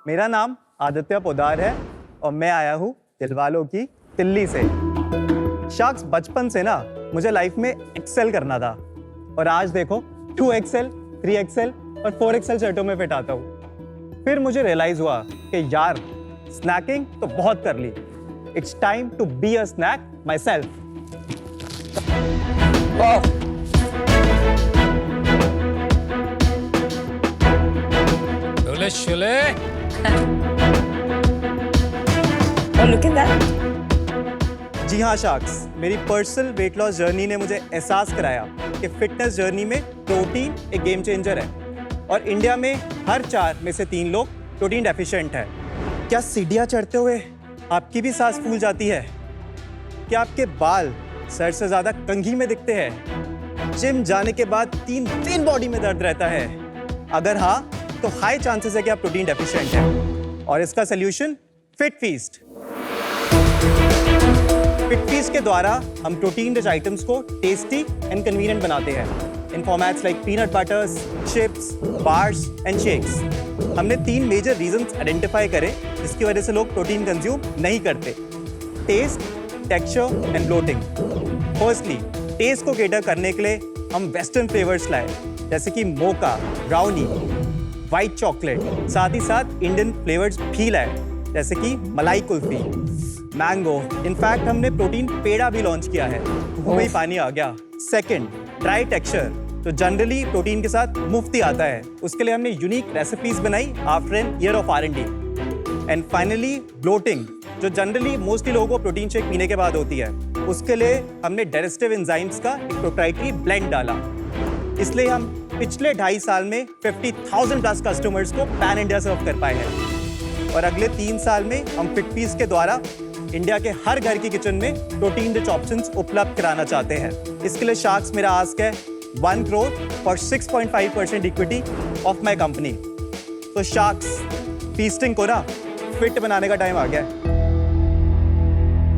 मेरा नाम आदित्य पोदार है और मैं आया हूँ दिलवालों की दिल्ली से। शार्क्स, बचपन से ना मुझे लाइफ में एक्सेल करना था और आज देखो 2XL, 3XL और 4XL शर्टों में फिट आता हूँ। फिर मुझे रियलाइज हुआ कि यार स्नैकिंग तो बहुत कर ली। It's time to be a snack myself. Oh, look at that. जी हाँ शार्क्स, मेरी पर्सनल वेट लॉस जर्नी ने मुझे एहसास कराया कि फिटनेस जर्नी में प्रोटीन एक गेम चेंजर है और इंडिया में हर 4 में से 3 लोग प्रोटीन डेफिशिएंट है। क्या सीढ़ियाँ चढ़ते हुए आपकी भी सांस फूल जाती है? क्या आपके बाल सर से ज़्यादा कंघी में दिखते हैं? जिम जाने के बाद 3 दिन बॉडी में दर्द रहता है? अगर हाँ, तो हाई चांसेस है कि आप प्रोटीन डेफिशिएंट हैं और इसका solution Fit Feast. Fit Feast के द्वारा हम प्रोटीन रिच आइटम्स को टेस्टी एंड कन्वीनियंट बनाते हैं in formats like peanut butters, chips, bars and shakes. हमने 3 मेजर रीजंस आइडेंटिफाई करे जिसकी वजह से लोग प्रोटीन कंज्यूम नहीं करते: taste, texture and bloating. Firstly, taste को केटर करने के लिए हम वेस्टर्न फ्लेवर्स लाए जैसे कि मोका, ब्राउनी, व्हाइट चॉकलेट। साथ ही साथ इंडियन फ्लेवर्स भी लाए जैसे कि मलाई कुल्फी, मैंगो। इनफैक्ट हमने प्रोटीन पेड़ा भी लॉन्च किया है। मुंह में पानी आ गया। सेकंड, ड्राई टेक्सचर जो जनरली प्रोटीन के साथ मुफ्त ही आता है, उसके लिए हमने यूनिक रेसिपीज बनाई after an year of R&D। And finally bloating जो जनरली मोस्टली लोगों को प्रोटीन शेक पीने के बाद होती है, उसके लिए हमने डाइजेस्टिव एंजाइम्स का एक प्रोप्राइटरी ब्लेंड डाला। इसलिए हम पिछले 2.5 साल में 50,000 प्लस कस्टमर्स को पैन इंडिया सर्व कर पाए हैं और अगले 3 साल में हम फिट फीस्ट के द्वारा इंडिया के हर घर की किचन में प्रोटीन रिच ऑप्शंस उपलब्ध कराना चाहते हैं। इसके लिए शार्क्स मेरा आस्क है 1 करोड़ और 6.5% इक्विटी ऑफ माई कंपनी। तो शार्क्स, फीस्टिंग को ना फिट बनाने का टाइम आ गया है।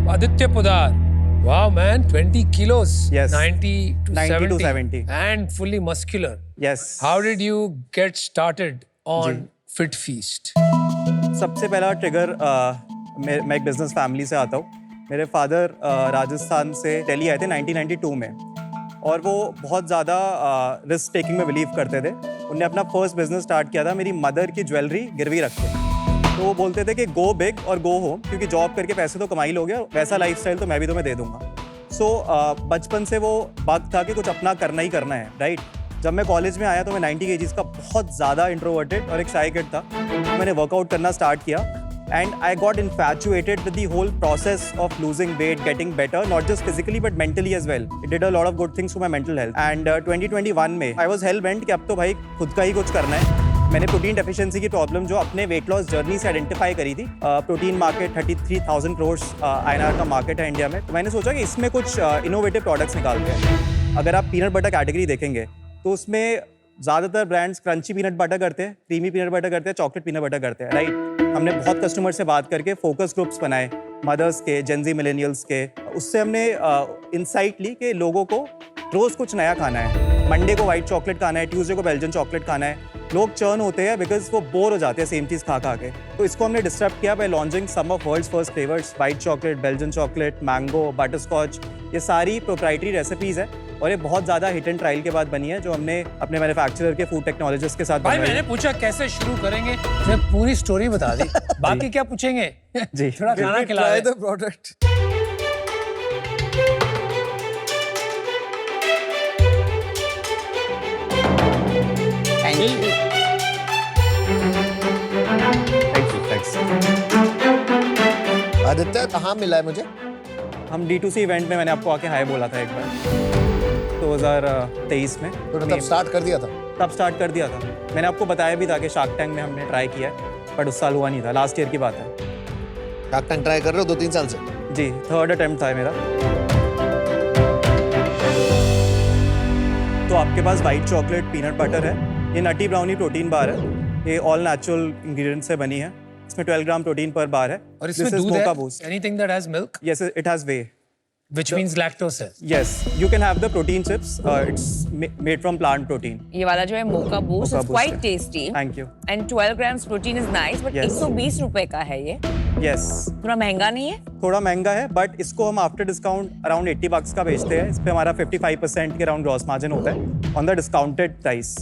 Aditya Podar. Wow, man, 20 kilos. Yes. 90 to 70. And fully muscular. Yes. How did you get started on ji. Fit Feast? सबसे पहला ट्रिगर, मैं एक बिजनेस फैमिली से आता हूँ। मेरे फादर राजस्थान से दिल्ली आए थे 1992 में और वो बहुत ज़्यादा रिस्क टेकिंग में बिलीव करते थे। उनने अपना फर्स्ट बिजनेस स्टार्ट किया था मेरी मदर की ज्वेलरी गिरवी रख के। तो वो बोलते थे कि गो बिग और गो होम, क्योंकि जॉब करके पैसे तो कमा ही लोगे, वैसा लाइफस्टाइल तो मैं भी तुम्हें दे दूंगा। सो बचपन से वो बात था कि कुछ अपना करना ही करना है, राइट। जब मैं कॉलेज में आया तो मैं 90 kgs का बहुत ज़्यादा इंट्रोवर्टेड और एक शाय किड था। मैंने वर्कआउट करना स्टार्ट किया and I got infatuated with the whole process of losing weight, getting better, not just physically but mentally as well. It did a lot of good things to my mental health. And 2021 में I was hello bent कि अब तो भाई खुद का ही कुछ करना है। मैंने प्रोटीन डेफिशिएंसी की प्रॉब्लम जो अपने वेट लॉस जर्नी से आइडेंटिफाई करी थी। प्रोटीन मार्केट 33,000 करोड़ INR का मार्केट है इंडिया में। तो मैंने सोचा कि इसमें कुछ इनोवेटिव प्रोडक्ट्स निकालते हैं। अगर आप पीनट बटर कैटेगरी देखेंगे तो उसमें ज़्यादातर ब्रांड्स क्रंची पीनट बटर करते हैं, क्रीमी पीनट बटर करते हैं, चॉकलेट पीनट बटर करते हैं, राइट। हमने बहुत कस्टमर से बात करके फोकस ग्रुप्स बनाए, मदर्स के, जेनजी मिलेनियल्स के। उससे हमने इंसाइट ली कि लोगों को रोज़ कुछ नया खाना है। मंडे को वाइट चॉकलेट खाना है, ट्यूसडे को बेल्जियन चॉकलेट खाना है। लोग चर्न होते हैं बिकॉज वो बोर हो जाते हैं सेम चीज़ खा खा के। तो इसको हमने डिस्टर्ब किया by launching some of world's first flavours, white chocolate, Belgian chocolate, mango, butterscotch. ये सारी प्रोप्राइटरी रेसिपीज़ है और ये बहुत ज़्यादा हिट एंड ट्रायल के बाद बनी है, जो हमने अपने मैन्युफैक्चरर के फूड टेक्नोलॉजिस्ट के साथ भाई बनाई। मैंने पूछा कैसे शुरू करेंगे, मैं पूरी स्टोरी बता दी। बाकी क्या पूछेंगे? जी। थोड़ा खाना खिला दे। प्रोडक्ट। थैंक्स। आदित्य, कहाँ मिला है मुझे? हम D2C इवेंट में मैंने आपको आके हाय बोला था एक बार 2023 में। तो तब स्टार्ट कर दिया था? तब स्टार्ट कर दिया था। मैंने आपको बताया भी था कि शार्क टैंक में हमने ट्राई किया है, बट उस साल हुआ नहीं था। लास्ट ईयर की बात है। शार्क टैंक ट्राई कर रहे हो 2-3 साल से? जी, 3rd अटेम्प्ट था मेरा। तो आपके पास वाइट चॉकलेट पीनट बटर है, ये नटी ब्राउनी प्रोटीन बार है, ये ऑल नेचुरल इंग्रेडिएंट से बनी है। इसमें 12 ग्राम प्रोटीन पर बार है और इसमें दूध है? Anything that has milk? Yes, it has whey. which means lactose है. Yes, you can have the protein chips. It's made from plant protein. ये वाला जो है मोका boost Mocha is Boost quite है. tasty. Thank you. And 12 grams protein is nice, but Yes. 120 रुपए का है ये. Yes. थोड़ा महंगा नहीं है? थोड़ा महंगा है, बट इसको हम आफ्टर डिस्काउंट अराउंड 80 bucks का बेचते हैं. इस पे हमारा 55% के अराउंड ग्रॉस मार्जिन होता है on the discounted price.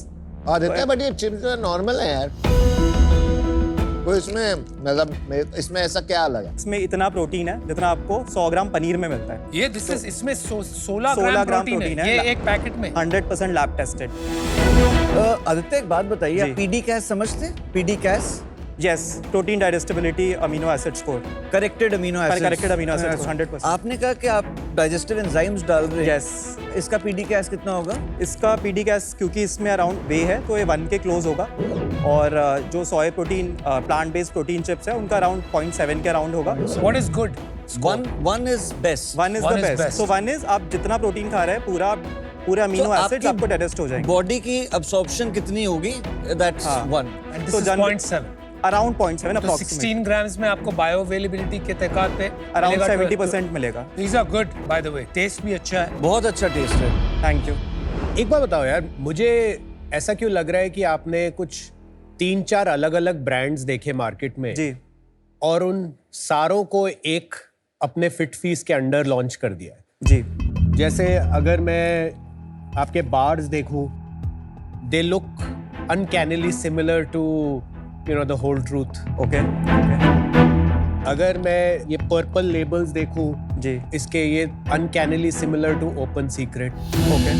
Aditya but ये चिप्स नॉर्मल है यार, तो इसमें मतलब इसमें ऐसा क्या अलग है? इसमें इतना प्रोटीन है जितना आपको 100 ग्राम पनीर में मिलता है. ये this is इसमें 16 ग्राम ग्राम प्रोटीन प्रोटीन है. है. ये एक पैकेट में. 100% लैब टेस्टेड. आदित्य एक बात बताइए, जी. आप पीडी कैस समझते हैं? PDCAAS yes, protein digestibility amino acid score. Corrected amino acid. Corrected amino acids, 100%. आपने कहा कि आप डाइजेस्टिव एंजाइम्स डाल रहे हैं. Yes. इसका पीडी कैस कितना होगा? इसका पीडी कैस क्योंकि इसमें अराउंड वे है तो ये 1 के क्लोज होगा. और जो soya protein plant based protein chips है उनका अराउंड 0.7 के अराउंड होगा. What is good? One is best. One is One the is best. best. So one is आप जितना प्रोटीन खा रहे हैं पूरे अमीनो तो एसिड्स आपकी आपको डाइजेस्ट हो जाएंगे. बॉडी की अब्सॉर्प्शन कितनी होगी? दैट्स हाँ. One. And this So is general- 0.7. Around 0.7 तो अप्रॉक्सिमेट. 16 grams में आपको बायो अवेलेबिलिटी के तहत पे अराउंड मिलेगा 70% मिलेगा. These are good by the way. Taste भी अच्छा है. बहुत अच्छा टेस्ट है. Thank you. एक बात बताओ यार, मुझे ऐसा क्यों लग रहा है कि आपने कुछ 3-4 अलग-अलग ब्रांड्स देखे मार्केट में जी. और उन सारों को एक अपने फिट फीस के अंडर लॉन्च कर दिया है. जी. जैसे अगर मैं आपके बार्स देखूं, they look uncannily similar to the whole truth. Okay. अगर मैं ये पर्पल लेबल्स देखूं, जी. इसके ये uncannily similar to open secret. Okay.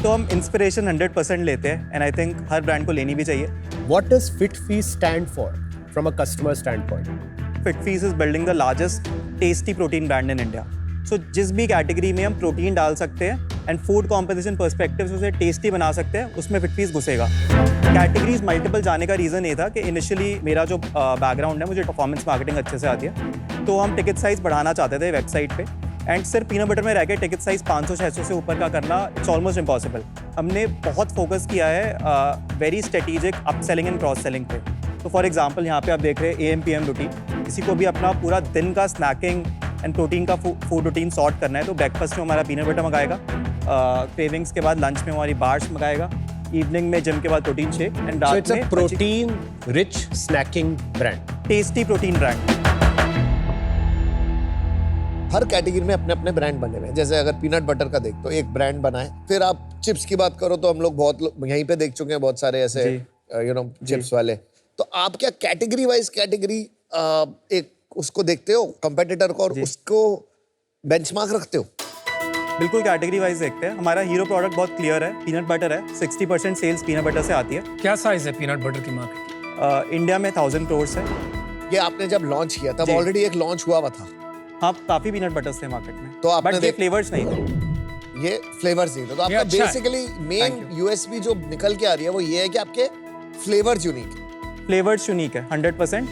तो हम इंस्पिरेशन 100% लेते हैं एंड आई थिंक हर ब्रांड को लेनी भी चाहिए. What does Fit Feast stand for from a customer standpoint? FitFeast is building the largest tasty protein brand in India. So जिस भी कैटेगरी में हम प्रोटीन डाल सकते हैं एंड फूड कॉम्पोजिशन पर्सपेक्टिव से उसे टेस्टी बना सकते हैं, उसमें FitFeast घुसेगा. कैटेगरीज मल्टीपल जाने का रीज़न ये था कि इनिशियली मेरा जो बैकग्राउंड है, मुझे परफॉर्मेंस मार्केटिंग अच्छे से आती है, तो हम टिकट साइज़ बढ़ाना चाहते थे वेबसाइट पे एंड सिर्फ पीनट बटर में रह के टिकट साइज़ 500-600 से ऊपर का करना इट्स ऑलमोस्ट इम्पॉसिबल. हमने बहुत फोकस किया है very strategic up selling and cross selling पे. तो फॉर एग्जांपल यहाँ पे आप देख रहे हैं AM/PM रूटीन. किसी को भी अपना पूरा दिन का स्नैकिंग एंड प्रोटीन का फूड रूटीन सॉर्ट करना है तो ब्रेकफास्ट में हमारा पीनट बटर मंगाएगा, क्रेविंग्स के बाद लंच में हमारी बार्स मंगाएगा, इवनिंग में जिम के बाद प्रोटीन शेक एंड So रात it's a में protein rich snacking brand. Tasty protein brand. हर कैटेगरी में अपने अपने ब्रांड बने हुए हैं. जैसे अगर पीनट बटर का देख तो एक ब्रांड बना है. फिर आप चिप्स की बात करो तो हम लोग बहुत यहीं पे देख चुके हैं बहुत सारे ऐसे चिप्स वाले. तो आप क्या कैटेगरी वाइज कैटेगरी एक उसको देखते हो कंपेटिटर को और उसको बेंचमार्क रखते हो? बिल्कुल कैटेगरी वाइज देखते हैं. हमारा हीरो प्रोडक्ट बहुत क्लियर है, पीनट बटर है. 60% सेल्स पीनट बटर से आती है. क्या साइज है पीनट बटर की मार्केट? इंडिया में 1000 crore है. ये आपने जब लॉन्च किया तब जी. ऑलरेडी एक लॉन्च हुआ हुआ था. हाँ, काफी पीनट बटर्स थे मार्केट में, तो आपने बट ये फ्लेवर्स नहीं थे. ये फ्लेवर्स नहीं थे. तो आपका अच्छा है. बेसिकली मेन Thank यूएसपी जो निकल के आ रही है वो ये है कि आपके फ्लेवर्स यूनिक है. फ्लेवर्स यूनिक है 100%.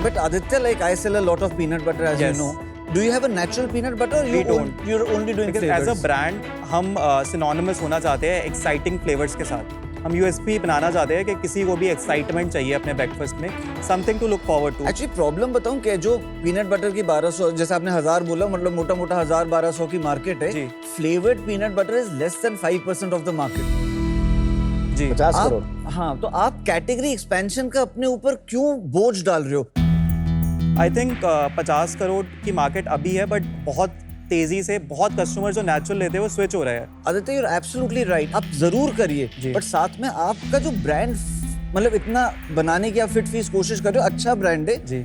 But Aditya, like I sell a lot of peanut butter, as Yes. you know. Do you have a natural peanut butter? Or We don't. You're only doing Because flavors. as a brand हम synonymous होना चाहते हैं exciting flavours के साथ. हम USP बनाना चाहते हैं कि किसी को भी एक्साइटमेंट चाहिए अपने ब्रेकफास्ट में, something to look forward to. Actually problem बताऊं कि जो पीनट बटर की 1200, जैसे आपने 1000 बोला, मतलब मोटा मोटा 1000-1200 की मार्केट है. जी. Flavoured peanut butter is less than 5% of the market. जी. 50 करोड़. हाँ, तो आप कैटेगरी एक्सपेंशन का अपने ऊपर क्यों बोझ डाल रहे हो? आई थिंक 50 करोड़ की मार्केट अभी है, बट बहुत तेजी से बहुत कस्टमर जो नेचुरल लेते हैं वो स्विच हो रहे हैं. Aditya, you're absolutely right. आप जरूर करिए, जी. बट साथ में आपका जो ब्रांड, मतलब इतना बनाने की आप फिट फीस कोशिश कर रहे हो, अच्छा ब्रांड है. जी.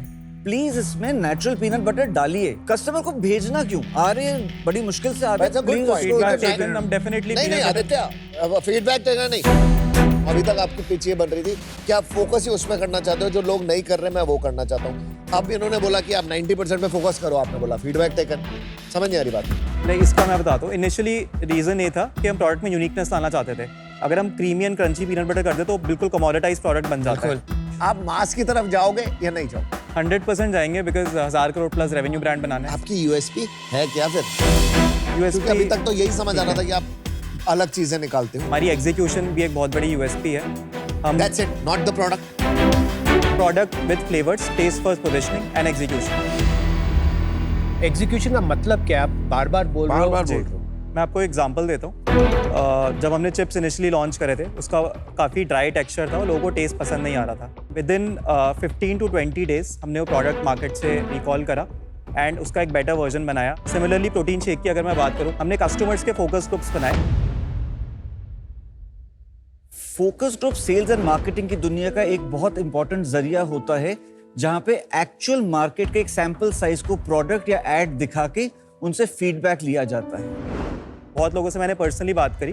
प्लीज इसमें नेचुरल पीनट बटर डालिए. कस्टमर को भेजना क्यों? आ रहे हैं, बड़ी मुश्किल से आ रहे That's a good please point. उसको Feedback take taken, it. हम डेफिनेटली नहीं आदित्य, फीडबैक देना नहीं. अभी तक आपकी पिच ये बन रही थी कि आप फोकस ही उसमें करना चाहते हो जो लोग नहीं कर रहे, मैं वो करना चाहता हूँ. अब इन्होंने बोला कि आप 90% पे फोकस करो, आपने बोला फीडबैक टेकन. समझ नहीं आ रही बात. नहीं, इसका मैं बताता हूँ. इनिशियली रीजन ये था कि हम प्रोडक्ट में यूनिकनेस लाना चाहते थे. अगर हम creamy and crunchy peanut butter करते तो बिल्कुल कमोडिटाइज प्रोडक्ट बन जाता है. आप मास की तरफ जाओगे या नहीं जाओगे? 100% जाएंगे because 1000 crore plus revenue brand बनाना है. आपकी यूएसपी है क्या फिर? क्योंकि अभी यूएसपी तक तो यही समझ आ रहा था कि आप अलग चीजें निकालते हो. हमारी एग्जीक्यूशन भी एक बहुत बड़ी यूएसपी है. हम That's it, not the product. Product with flavours, taste first positioning and execution. Execution का मतलब क्या है? आप बार बार बोल रहे हो। बार-बार जी। बोल रहे हो। मैं आपको एग्जांपल देता हूँ। जब हमने चिप्स इनिशियली लॉन्च करे थे उसका काफ़ी ड्राई टेक्सचर था और लोगों को टेस्ट पसंद नहीं आ रहा था। विद इन 15 to 20 डेज हमने वो प्रोडक्ट मार्केट से रिकॉल करा एंड उसका एक बेटर वर्जन बनाया। सिमिलरली प्रोटीन शेक की अगर मैं बात करूँ, हमने कस्टमर्स के फोकस ग्रुप्स बनाए। Focus group sales and marketing की दुनिया का एक बहुत इंपॉर्टेंट जरिया होता है जहां पे एक्चुअल मार्केट के एक सैंपल साइज को प्रोडक्ट या एड दिखा के उनसे फीडबैक लिया जाता है। बहुत लोगों से मैंने पर्सनली बात करी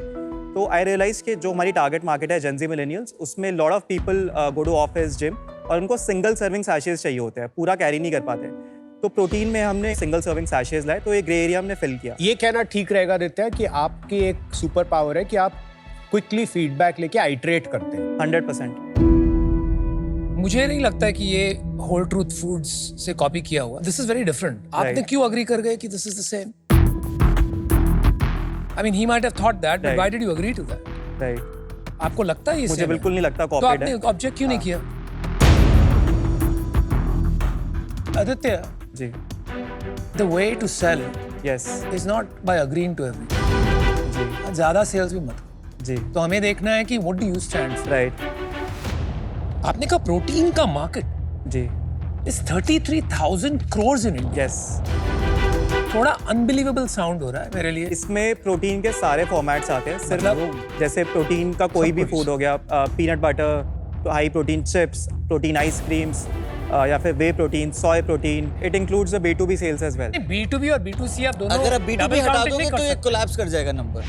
तो आई रियलाइज कि जो हमारी टारगेट मार्केट है जेनजी मिलेनियल्स, उसमें lot of people go to office, gym और उनको सिंगल सर्विंग सैशेज चाहिए होते हैं, पूरा कैरी नहीं कर पाते। तो प्रोटीन में हमने सिंगल सर्विंग सैशेज लाए, तो ये ग्रे एरिया हमने फिल किया। ये कहना ठीक रहेगा आदित्य कि आपकी एक सुपर पावर है कि आप क्विकली फीडबैक लेके आइटरेट करते हैं। 100%। मुझे नहीं लगता है कि ये होल ट्रूथ फूड्स से कॉपी किया हुआ। This is very different. आपने Right. क्यों अग्री कर गए कि this is the same? I mean he might have thought that, but Right. Why did you agree to that? Right. आपको लगता है ये मुझे same है? बिल्कुल नहीं लगता तो कॉपीड आपने है। ऑब्जेक्ट क्यों नहीं किया? आदित्य, जी। the way to sell yes. is not by agreeing to everything. जी। ज्यादा सेल्स भी मत। जी। तो हमें देखना है कि what do you stand for? Right. आपने कहा प्रोटीन का मार्केट जी। is 33,000 crores in India. Yes. थोड़ा अनबिलीवेबल साउंड हो रहा है मेरे लिए। इसमें प्रोटीन के सारे फॉर्मेट्स आते हैं। सिर्फ मतलब? जैसे प्रोटीन का कोई सब भी कुछ। फूड हो गया, पीनट बटर, तो high protein chips, protein ice creams, या फिर whey protein, soy protein, it includes the B2B sales as well. B2B और B2C आप दोनों अगर आप B2B double हटा counting दोगे नहीं तो कर ये सकते। कोलैप्स कर जाएगा नंबर।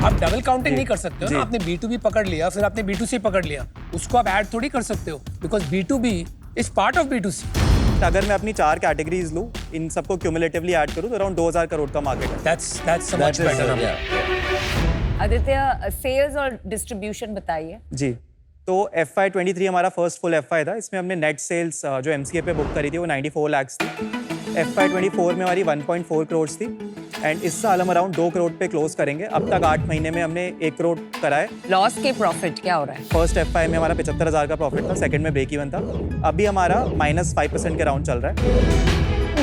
आप डबल काउंटिंग नहीं कर सकते हो जी। ना। आपने B2B पकड़ लिया, फिर आपने B2C पकड़ लिया, उसको आप ऐड थोड़ी कर सकते हो, because B2B is part of B2C। अगर मैं अपनी 4 कैटेगरीज लूँ, इन सबको क्यूमुलेटिवली ऐड करूँ तो अराउंड 2000 करोड़ का मार्केट है। That's a much better number. Aditya, sales और डिस्ट्रीब्यूशन बताइए। जी। तो FY23 हमारा फर्स्ट फुल FY था। इसमें हमने नेट सेल्स जो MCA पे बुक करी थी वो 94 lakhs थी। FY24 में हमारी 1.4 करोड़ थी एंड इस साल हम अराउंड 2 करोड़ पे क्लोज करेंगे। अब तक 8 महीने में हमने 1 करोड़ करा है। लॉस के प्रॉफिट क्या हो रहा है? फर्स्ट FY में हमारा 75,000 का प्रॉफिट था, सेकंड में ब्रेक इवन था। अभी हमारा -5% के राउंड चल रहा है।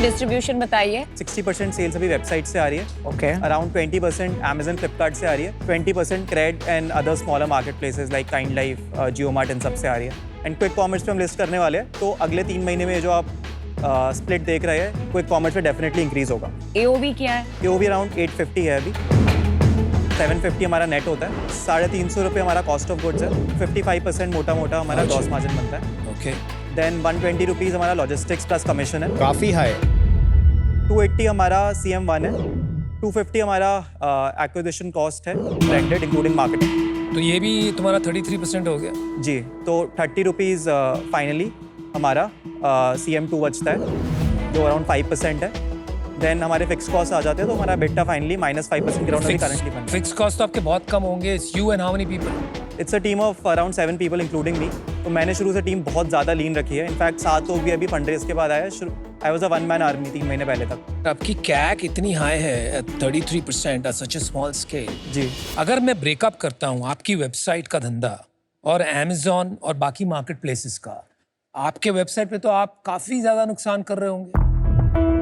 डिस्ट्रीब्यूशन बताइए। 60% सेल्स अभी वेबसाइट से आ रही है। ओके। अराउंड 20% Amazon, फ्लिपकार्ट से आ रही है। 20% CRED and other smaller marketplaces like Kindlife, JioMart, इन सब से आ रही है। एंड क्विक कॉमर्स पे हम लिस्ट करने वाले हैं, तो अगले 3 महीने में जो आप स्प्लिट देख रहे हैं, क्विक कॉमर्स पे डेफिनेटली इंक्रीज होगा। AOV क्या है? ये वो भी अराउंड 850 है अभी। 750 हमारा नेट होता है। 350 रुपये हमारा कॉस्ट ऑफ गुड्स है। 55% मोटा मोटा हमारा ग्रॉस मार्जिन बनता है। ओके। देन 120 रुपीज़ हमारा लॉजिस्टिक्स प्लस कमीशन है। काफी हाई। 280 हमारा CM1 है। 250 हमारा एक्विजिशन कॉस्ट है, ब्लेंडेड इंक्लूडिंग मार्केटिंग। तो ये भी तुम्हारा 33% हो गया। जी। तो 30 रुपीज़ फाइनली हमारा CM2 बचता है, जो अराउंड 5% है। देन हमारे फिक्स कॉस्ट आ जाते हैं, तो हमारा बेटा फाइनली -5% के राउंड में करंटली बन रहा है। फिक्स कॉस्ट तो आपके बहुत कम होंगे। You and how many people? It's a team of around 7 people including me. तो मैंने शुरू से टीम बहुत ज़्यादा लीन रखी है। इनफैक्ट 7 लोग भी अभी फंड रेज के बाद आए। I was a one man army 3 महीने पहले तक। आपकी कैक इतनी हाई है, 33% at such a small scale. जी। अगर मैं ब्रेकअप करता हूँ आपकी वेबसाइट का धंधा और Amazon और बाकी मार्केट प्लेसेस का, आपके वेबसाइट पे तो आप काफी ज्यादा नुकसान कर रहे होंगे।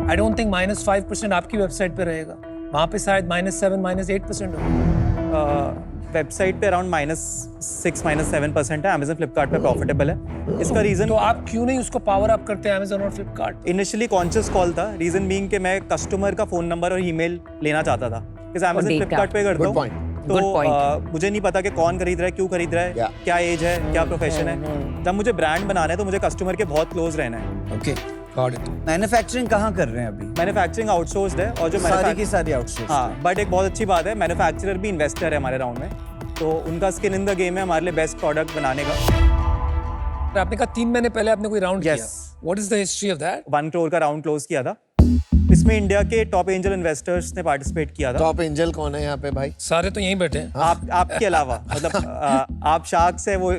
आई डोंट थिंक -5% आपकी वेबसाइट पे रहेगा, वहां पे शायद -7, -8% होगा। वेबसाइट पे अराउंड -6, -7% है। Amazon, फ्लिपकार्ट पे प्रॉफिटेबल है। इसका रीज़न तो आप क्यों नहीं उसको पावर अप करते Amazon और फ्लिपकार्ट? इनिशियली कॉन्शियस कॉल था। रीज़न बीइंग कि मैं कस्टमर का फ़ोन नंबर और ईमेल लेना चाहता था। जैसे Amazon, data. फ्लिपकार्ट पे करता Good हूँ point. तो Good point. मुझे नहीं पता कि कौन खरीद रहा है, क्यों खरीद रहा है, Yeah. क्या एज है, क्या प्रोफेशन है। जब मुझे ब्रांड बनाना है तो मुझे कस्टमर के बहुत क्लोज रहना है। Okay, got it. मैन्युफैक्चरिंग कहाँ कर रहे हैं अभी? मैन्युफैक्चरिंग आउटसोर्स्ड है और जो सारी की सारी आउटसोर्स। हाँ, बट एक बहुत अच्छी बात है, मैन्युफैक्चरर भी इन्वेस्टर है हमारे राउंड में, तो उनका स्किन इन द गेम है हमारे लिए बेस्ट प्रोडक्ट बनाने का। आपने कहा 3 महीने पहले आपने कोई राउंड Yes. किया। What is the history of that? 1 crore का राउंड क्लोज किया था। इसमें इंडिया के टॉप एंजल इन्वेस्टर्स ने पार्टिसिपेट किया था। टॉप एंजल कौन है यहाँ पे भाई? सारे तो यहीं बैठे हैं। आपके अलावा मतलब आप शार्क से वो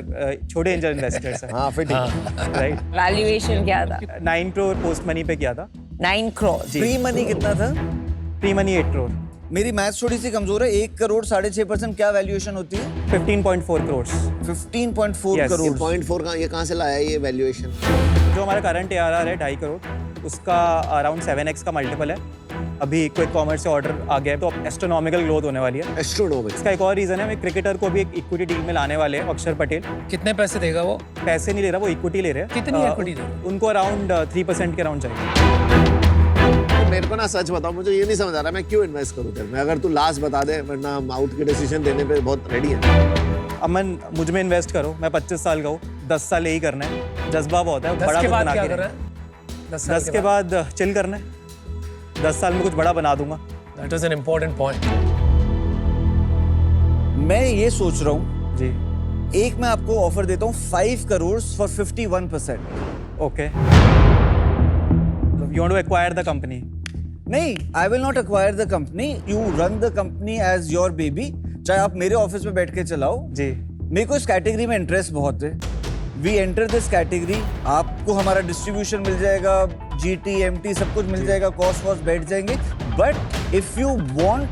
छोटे एंजल इन्वेस्टर्स हैं, हाँ फिर ठीक है। राइट। वैल्यूएशन क्या था? 9 करोड़ पोस्ट मनी पे किया था। 9 करोड़। प्री मनी कितना था? Pre money 8 crore. मेरी मैथ्स थोड़ी सी कमजोर है। 1 करोड़ 6.5% क्या वैल्यूएशन होती है? 15.4 करोड़। 15.4 Yes. करोड़। 0.4 का ये कहाँ से लाया ये वैल्यूएशन? जो हमारा करंट ARR है 2.5 करोड़, उसका अराउंड 7x का मल्टीपल है। अभी क्विक कॉमर्स से ऑर्डर आ गया है तो अब एस्ट्रोनॉमिकल ग्रोथ होने वाली है। एस्ट्रोनॉमिक्स। इसका एक और रीज़न है, हम एक क्रिकेटर को भी एक इक्विटी डील में लाने वाले हैं, अक्षर पटेल। कितने पैसे देगा वो? पैसे नहीं ले रहा, वो इक्विटी ले रहे हैं। कितनी equity दे रहे हैं? उनको अराउंड 3% के अराउंड चाहिए। मेरे को ना सच बताओ, मुझे ये नहीं समझ आ रहा मैं क्यों इन्वेस्ट करूँ तेरे में। अगर तू लास्ट बता दे, वरना हम आउट के डिसीजन देने पे बहुत रेडी है। अमन, मुझ में इन्वेस्ट करो, मैं 25 साल का हूँ, 10 साल यही करना है, जज्बा बहुत है। 10 बड़ा के कुछ बाद बना क्या के कर रहा रहना है? है। 10 के बाद चिल करना है, 10 साल में कुछ बड़ा बना दूंगा। That is an important point. मैं ये सोच रहा हूँ, जी एक मैं आपको ऑफर देता हूँ 5 crore for 51%। Okay, you want to acquire the company? नहीं, I will not acquire the company, you run the company as your baby. चाहे आप मेरे ऑफिस में बैठ के चलाओ। जी, मेरे को इस कैटेगरी में इंटरेस्ट बहुत है। वी एंटर दिस कैटेगरी, आपको हमारा डिस्ट्रीब्यूशन मिल जाएगा, GT, MT सब कुछ मिल जाएगा, कॉस्ट वॉस्ट बैठ जाएंगे। But if you want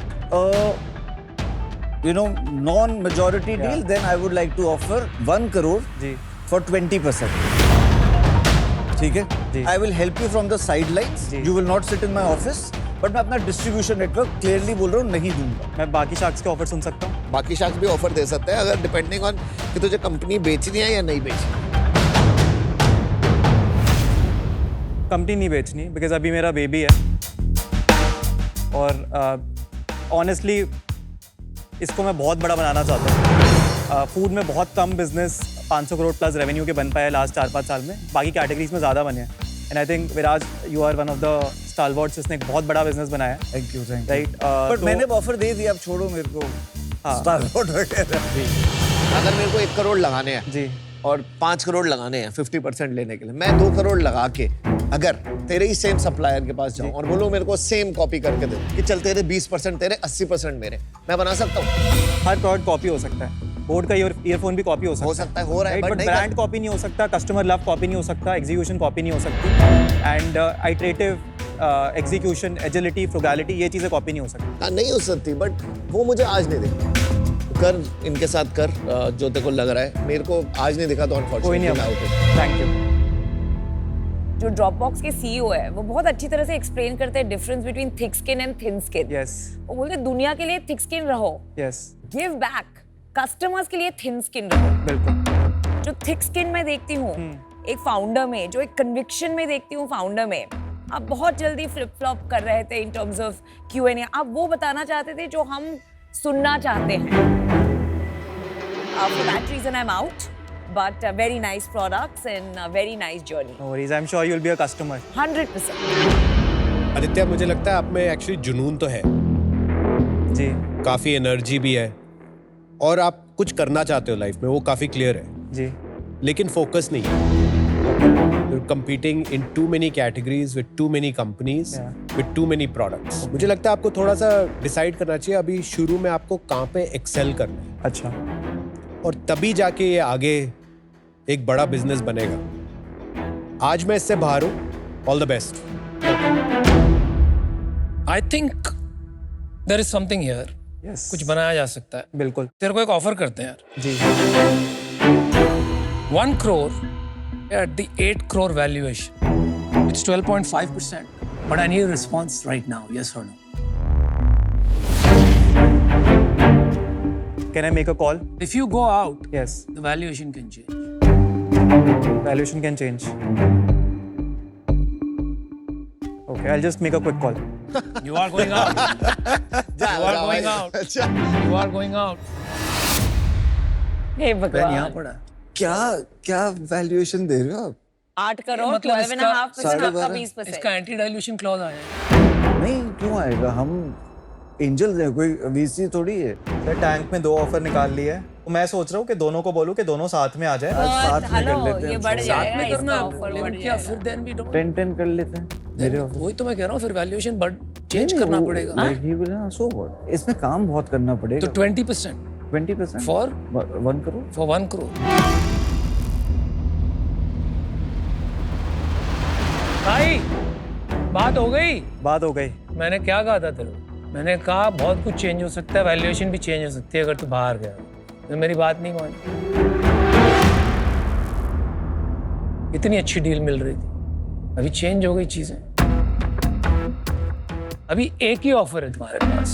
non majority deal, then I would like to offer 1 crore जी फॉर 20%। ठीक है, जी। I will help you from the side lines, जी। You will not sit in my office, but मैं अपना डिस्ट्रीब्यूशन नेटवर्क क्लियरली बोल रहा हूँ नहीं दूंगा। मैं बाकी शार्क्स के ऑफर सुन सकता हूँ? बाकी शार्क्स भी ऑफर दे सकते हैं, अगर डिपेंडिंग ऑन कि तुझे कंपनी बेचनी है या नहीं बेचनी। कंपनी नहीं बेचनी, बिकॉज अभी मेरा बेबी है और ऑनेस्टली इसको मैं बहुत बड़ा बनाना चाहता हूँ। फूड में बहुत कम बिजनेस 500 करोड़ प्लस रेवेन्यू के बन पाए लास्ट 4-5 साल में, बाकी कैटेगरीज में ज़्यादा बने हैं। And I think Viraj, you are one of the stalwarts जिसने एक बहुत बड़ा बिजनेस बनाया है। Thank you, thank right, but मैंने ऑफर दे दिया, अब छोड़ो मेरे को। स्टारबॉर्ड वगैरह। अगर मेरे को 1 करोड़ लगाने हैं जी और 5 करोड़ लगाने हैं 50% लेने के लिए, मैं 2 करोड़ लगा के अगर तेरे ही सेम सप्लायर के पास जाऊं और बोलूं मेरे को सेम कॉपी करके दे कि चल तेरे 20% तेरे 80% मेरे, मैं बना सकता हूं? हर प्रोडक्ट कॉपी हो सकता है, बोर्ड का ईयरफोन भी कॉपी हो सकता है, हो रहा है, बट but नहीं ब्रांड कर- कॉपी नहीं हो सकता, कस्टमर लव कॉपी नहीं हो सकता, एग्जीक्यूशन कॉपी नहीं हो सकती, एंड आइटरेटिव एग्जीक्यूशन, एजिलिटी, फ्रुगैलिटी, ये चीज़ें कॉपी नहीं हो सकती। हाँ, नहीं हो सकती, बट वो मुझे आज नहीं दिखा। कर इनके साथ कर जो तेरे को लग रहा है, मेरे को आज नहीं दिखा तो कोई अनफॉर्चुनेटली नहीं, मैं out हूं। Thank you. जो ड्रॉपबॉक्स के CEO है वो बहुत अच्छी तरह से एक्सप्लेन करते हैं difference between thick skin and thin skin. Yes वो बोलते हैं दुनिया के लिए थिक स्किन रहो, यस, गिव बैक, कस्टमर्स के लिए थिन स्किन रहो। बिल्कुल। जो थिक स्किन में देखती हूँ एक फाउंडर में, जो एक कन्विक्शन में देखती हूँ फाउंडर में, आप बहुत जल्दी फ्लिप फ्लॉप कर रहे थे इन टर्म्स ऑफ Q&A। आप वो बताना चाहते थे जो हम सुनना चाहते हैं। For that reason I'm out, but very nice products and a very nice journey. No worries, I'm sure you'll be a customer. 100%. Aditya, मुझे लगता है आप में एक्चुअली जुनून तो है, जी काफी एनर्जी भी है और आप कुछ करना चाहते हो लाइफ में, वो काफी क्लियर है, जी लेकिन फोकस नहीं है। You're competing in too many categories with too many companies, Yeah. with too many products. मुझे लगता है आपको थोड़ा सा डिसाइड करना चाहिए अभी शुरू में आपको कहाँ पे एक्सेल करना है, अच्छा, और तभी जाके ये आगे एक बड़ा बिजनेस बनेगा। आज मैं इससे बाहर हूँ, all the best. I think there is something here. Yes, कुछ बनाया जा सकता है। बिल्कुल, तेरे को एक ऑफर करते हैं यार, जी 1 crore at the 8 crore valuation. It's 12.5%. But I need a response right now, yes or no? Can I make a call? If you go out, Yes, the valuation can change. valuation can change. Okay, I'll just make a quick call. You are going out. You are going out. अच्छा, You are going out. हे pen यहाँ भगवान, पड़ा। क्या valuation दे रहे हो आप? 8 करोड़, मतलब 12.5%, साढ़े आपका 12, 20%। इसका एंटी डाइल्यूशन क्लॉज आया है। नहीं, क्यों आएगा? हम एंजल है, कोई VC थोड़ी है। सर, टैंक में 2 ऑफर निकाल लिए हैं, तो मैं सोच रहा हूँ कि दोनों को बोलूँ कि दोनों साथ में आ जाए। आज साथ में कर हेलो, लेते हैं, ये बढ़ साथ जाएगा, में करना इसका है, ऑफर बढ़ लेकिन क्या जाएगा। फिर then we don't. 10 कर लेते हैं मेरे ऑफिस। वही तो मैं कह रहा हूँ, फिर वैल्यूएशन बढ़ चेंज करना पड़ेगा। ही बोले ना, सो व्हाट, इसमें काम बहुत करना तो पड़ेगा। 20% 20% for 1 करोड़। for 1 crore. भाई, बात हो गई। बात हो गई। मैंने क्या कहा था तेरे को? मैंने कहा बहुत कुछ चेंज हो सकता है, वैल्यूएशन भी चेंज हो सकती है अगर तू बाहर गया तो। मेरी बात नहीं मानी। इतनी अच्छी डील मिल रही थी, अभी चेंज हो गई चीजें। अभी एक ही ऑफर है तुम्हारे पास,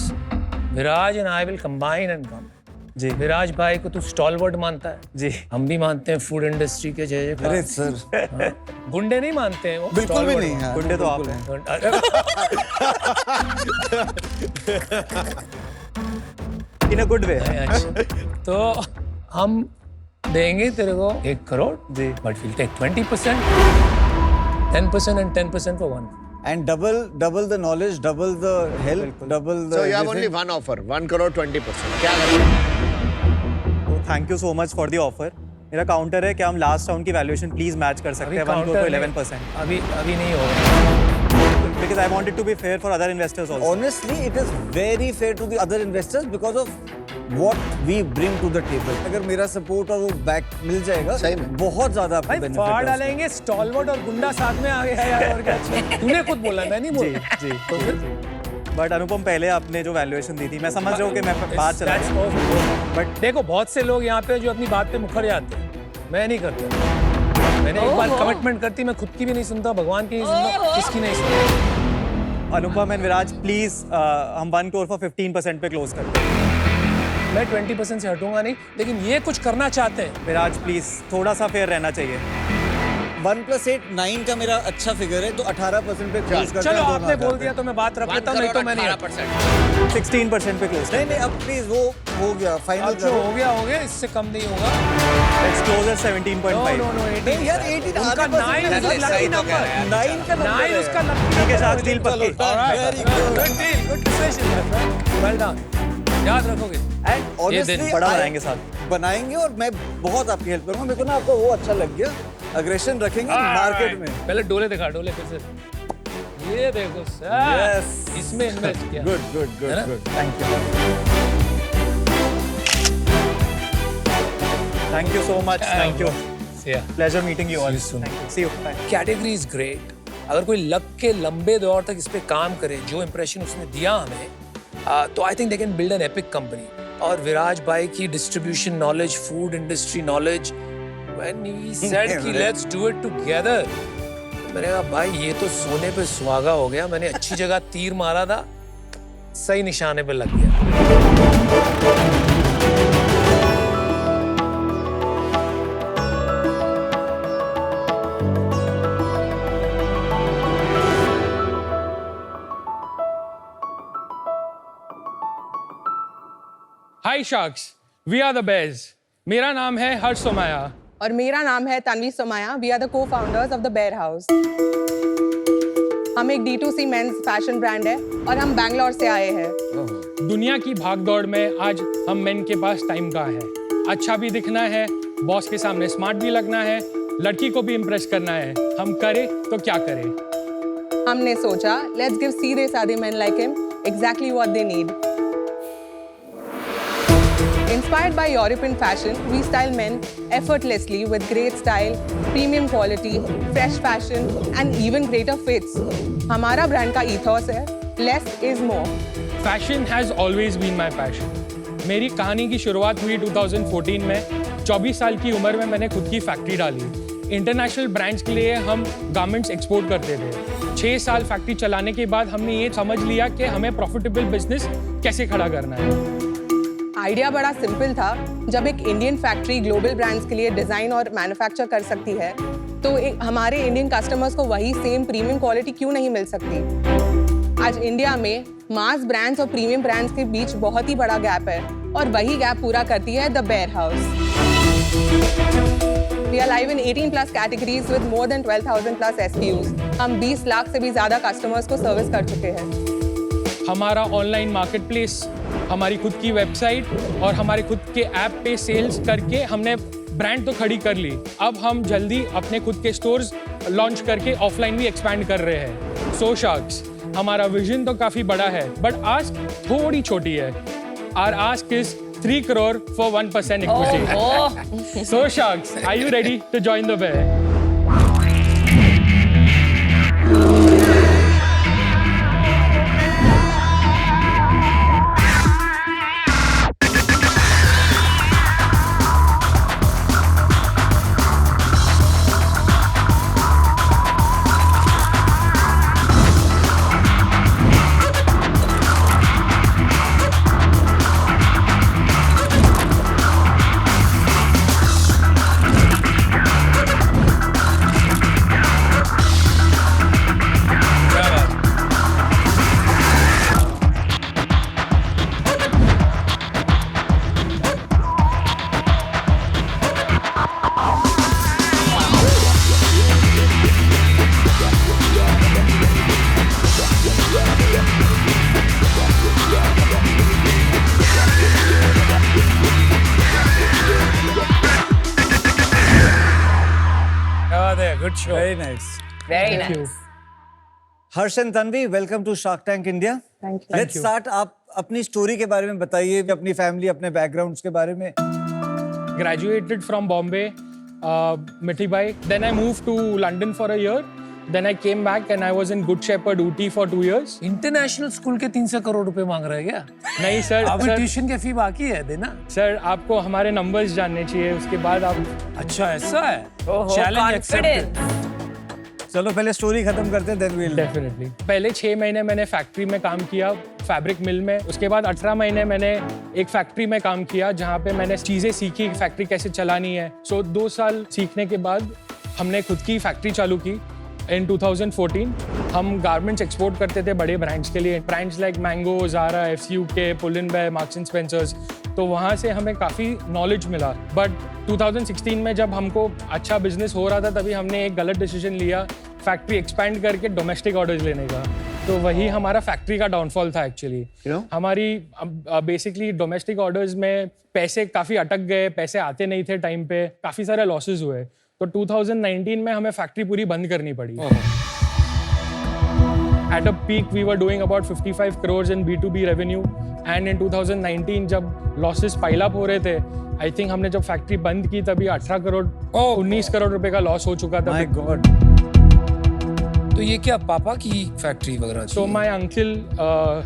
Viraj and I will combine and come. जी विराज भाई को तू स्टॉलवर्ड मानता है, जी। हम भी मानते हैं फूड इंडस्ट्री के जय जयकार। अरे सर गुंडे नहीं मानते हैं वो, बिल्कुल भी stalwart नहीं है। गुंडे तो आप हैं। In a good way. अच्छा, तो हम देंगे तेरे को 1 करोड़ जी। But will take 20%, 10% and 10% for one। And double the knowledge, double the help, double the So you have only one offer, 1 crore 20%. क्या करें? Thank you so much for the offer. मेरा काउंटर है, क्या हम लास्ट राउंड की valuation please match कर सकते हैं 1 crore to 11%? अभी नहीं होगा। Because I want it to be fair for other investors also. Honestly, it is very fair to the other investors because of what we bring to the table. अगर मेरा support और वो back मिल जाएगा, सही में। बहुत ज्यादा आपको भाई benefit फाड़ है उसमें। डालेंगे, स्टॉलवर्ड और गुंडा साथ में आ गया है यार, और क्या। तूने खुद बोला, मैं नहीं जी बोला। जी। तो फिर बट अनुपम, पहले आपने जो वैल्यूएशन दी थी, मैं समझ रहा हूँ कि मैं बात चला That's रहा all. बट देखो बहुत से लोग यहाँ पे जो अपनी बात पे मुखर जाते हैं, मैं नहीं करता। मैंने एक बार कमिटमेंट करती, मैं खुद की भी नहीं सुनता, भगवान की नहीं सुनता, किसकी नहीं सुनता। अनुपम एंड विराज प्लीज हम 1 crore for 15% पे क्लोज करते हैं। मैं 20% से हटूंगा नहीं, लेकिन ये कुछ करना चाहते हैं। विराज प्लीज थोड़ा सा फेयर रहना चाहिए। 1 + 8 9 का मेरा अच्छा फिगर है, तो 18% पे क्लोज करते चलो हैं। आपने बोल दिया तो मैं बात रख लेता हूँ, नहीं तो मैं नहीं हटता। 16% पे क्लोज। नहीं, अब प्लीज वो हो गया फाइनल अब जो हो गया, इससे कम नहीं होगा। Let's close at no 17.5। No no, नहीं यार, 18 उनका आधा 9 percent उसका है। लकी नंबर, 9 का नंबर 9 है। उसका लकी ठीक है, नंबर। आज डील पक्की। Very good. Good deal, good decision, my friend. Well done. याद रखोगे। And honestly, दिन बड़ा I- बनाएंगे साथ। बनाएंगे, और मैं बहुत आपकी हेल्प करूंगा। मेरे को ना आपका वो अच्छा लग गया, अग्रेशन रखेंगे मार्केट में। पहले डोले दिखा, डोले फिर से। ये देखो सर, Yes. इसमें इन्वेस्ट किया। गुड गुड है ना? Good. Thank you so much. Thank you. Yeah. Pleasure meeting you all. See you soon. See you. Bye. Category is great. अगर कोई लग के लंबे दौर तक इस पे काम करे, जो इंप्रेशन उसने दिया हमें, तो I think they can build an epic company. और विराज भाई की distribution knowledge, food industry knowledge, when he said कि लेट्स डू इट टुगेदर, मैंने कहा भाई ये तो सोने पे सुहागा हो गया। मैंने अच्छी जगह तीर मारा था, सही निशाने पे लग गया। Hi sharks, we are the bears. मेरा नाम है हर्ष सोमाया। और मेरा नाम है Tanvi Somaya. We are the co-founders of the bear house. हम एक D2C मेंस फैशन ब्रांड है और हम बैंगलोर से आए हैं। दुनिया की भागदौड़ में आज हम मेन के पास टाइम का है। अच्छा भी दिखना है, बॉस के सामने स्मार्ट भी लगना है, लड़की को भी इम्प्रेस करना है। हम करें तो क्या करें? हमने सोचा लेट्स गिव सीधे साधे men like him exactly what they need. Inspired by European fashion, we style men effortlessly with great style, premium quality, fresh fashion and even greater fits. हमारा ब्रांड का ethos है less is more. Fashion has always been my passion. मेरी कहानी की शुरुआत हुई 2014 में। 24 साल की उम्र में मैंने खुद की फैक्ट्री डाली। इंटरनेशनल ब्रांड्स के लिए हम गारमेंट्स एक्सपोर्ट करते थे। 6 साल फैक्ट्री चलाने के बाद हमने ये समझ लिया कि हमें प्रॉफिटेबल बिजनेस कैसे खड़ा करना है। आइडिया बड़ा सिंपल था। जब एक इंडियन फैक्ट्री ग्लोबल ब्रांड्स के लिए डिजाइन और मैन्युफैक्चर कर सकती है, तो हमारे इंडियन कस्टमर्स को वही सेम प्रीमियम क्वालिटी क्यों नहीं मिल सकती? आज इंडिया में मास ब्रांड्स और प्रीमियम ब्रांड्स के बीच बहुत ही बड़ा गैप है, और वही गैप पूरा करती है the bear House. We are live in 18+ categories with more than 12,000+ SKUs. हम 20 लाख से भी ज्यादा कस्टमर्स को सर्विस कर चुके हैं। हमारा ऑनलाइन मार्केट प्लेस, हमारी खुद की वेबसाइट और हमारे खुद के ऐप पे सेल्स करके हमने ब्रांड तो खड़ी कर ली। अब हम जल्दी अपने खुद के स्टोर्स लॉन्च करके ऑफलाइन भी एक्सपैंड कर रहे हैं। सो शार्क्स, हमारा विजन तो काफ़ी बड़ा है, बट आस्क थोड़ी छोटी है। Our ask is 3 crore for 1% equity. So sharks, are you ready to join the bear? Good show. Very nice. Very Thank you. Nice. Harsh and Tanvi, welcome to Shark Tank India. Thank you. Let's start. आप अपनी story के बारे में बताइए, अपनी family, अपने backgrounds के बारे में. Graduated from Bombay, Mithi Bhai. Then I moved to London for a year. Then I came back and I was in Good Shepherd Ooty for 2 years. International school के 300 करोड़ रुपए मांग रहे हैं क्या? नहीं सर, अभी सर, ट्यूशन की फी बाकी है देना. सर आपको हमारे नंबर्स जानने चाहिए, उसके बाद आप. अच्छा ऐसा है. ओहो, Challenge accepted. confidence. चलो पहले स्टोरी खत्म करते हैं, देन वील. डेफिनेटली. पहले 6 महीने मैंने फैक्ट्री में काम किया, फैब्रिक मिल में. उसके बाद 18 महीने मैंने एक फैक्ट्री में काम किया जहाँ पे मैंने चीज़ें सीखी, फैक्ट्री कैसे चलानी है. सो 2 साल सीखने के बाद हमने खुद की फैक्ट्री चालू की. इन 2014 हम गारमेंट्स एक्सपोर्ट करते थे बड़े ब्रांड्स के लिए. Brands like Mango, Zara, FCUK, Pull&Bear, Marks and Spencers. तो वहाँ से हमें काफ़ी नॉलेज मिला. बट 2016 में जब हमको अच्छा बिजनेस हो रहा था तभी हमने एक गलत डिसीजन लिया, फैक्ट्री एक्सपैंड करके डोमेस्टिक ऑर्डर्स लेने का. तो वही हमारा फैक्ट्री का डाउनफॉल था एक्चुअली. हमारी बेसिकली डोमेस्टिक ऑर्डर्स में पैसे काफ़ी अटक गए, पैसे आते नहीं थे टाइम पे, काफ़ी सारे लॉसेज हुए. तो 2019 में हमें फैक्ट्री पूरी बंद करनी पड़ी. At a peak, we were doing about 55 crores in B2B revenue. And in 2019, जब losses pile up हो रहे थे, I think हमने जब फैक्ट्री बंद की तभी 18 करोड़ 19 करोड़ रुपए का लॉस हो चुका था. My God. तो ये क्या पापा की फैक्ट्री वगैरह थी? So my uncle,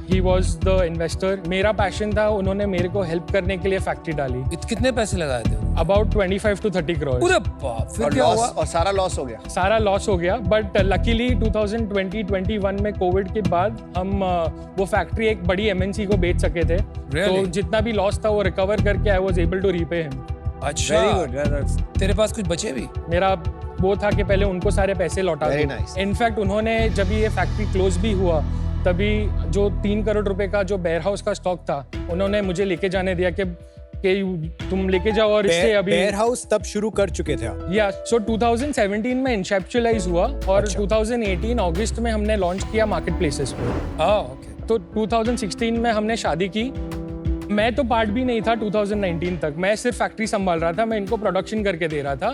he was the investor. मेरा पैशन था, उन्होंने मेरे को हेल्प करने के लिए फैक्ट्री डाली. कितने पैसे लगाए थे? About 25 to 30 crores. पूरे बाप. फिर और क्या हुआ? लॉस, और सारा लॉस हो गया. सारा लॉस हो गया. बट लकीली 2020-21 में कोविड के बाद हम वो फैक्ट्री एक बड़ी MNC को बेच सके थे. Really? तो जितना भी लॉस था वो रिकवर करके I was able to repay him. अच्छा. Very good. तेरे पास कुछ बचे भी? मेरा वो था कि पहले उनको सारे पैसे लौटा Very दूं. nice. इनफैक्ट उन्होंने जब ये फैक्ट्री क्लोज भी हुआ तभी जो 3 करोड़ रुपए का जो वेयर हाउस का स्टॉक था उन्होंने मुझे लेके जाने दिया कि तुम लेके जाओ और इससे अभी वेयर हाउस तब शुरू कर चुके थे आप? या सो 2017 में इंसेप्चुअलाइज हुआ और 2018 अगस्त में हमने लॉन्च किया मार्केट प्लेसेस पे. ओके. तो 2016 में हमने शादी की. मैं तो पार्ट भी नहीं था 2019 तक. मैं सिर्फ फैक्ट्री संभाल रहा था, मैं इनको प्रोडक्शन करके दे रहा था.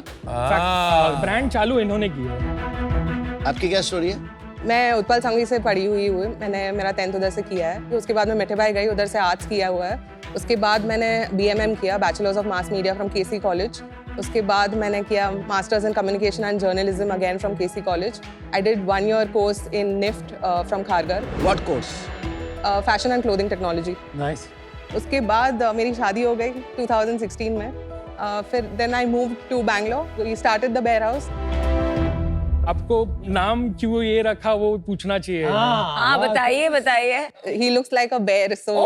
ब्रांड चालू इन्होंने की है. आपकी क्या स्टोरी है? मैं उत्पल संघवी से पढ़ी हुई हूँ. मैंने मेरा 10th उधर से किया है. फिर उसके बाद मैं मिठी बाई गई, उधर से आर्ट्स किया हुआ है. उसके बाद मैंने BMM किया, bachelors of mass media from KC college. उसके बाद मैंने किया masters in communication and journalism again from KC college. I did 1 year course in NIFT from Kharghar, what course? Fashion and clothing technology. Nice. उसके बाद मेरी शादी हो गई 2016 में. फिर then I move to Bangalore. We started the bear House. आपको नाम क्यों ये रखा वो पूछना चाहिए. हाँ बताइए बताइए. He looks like a bear, so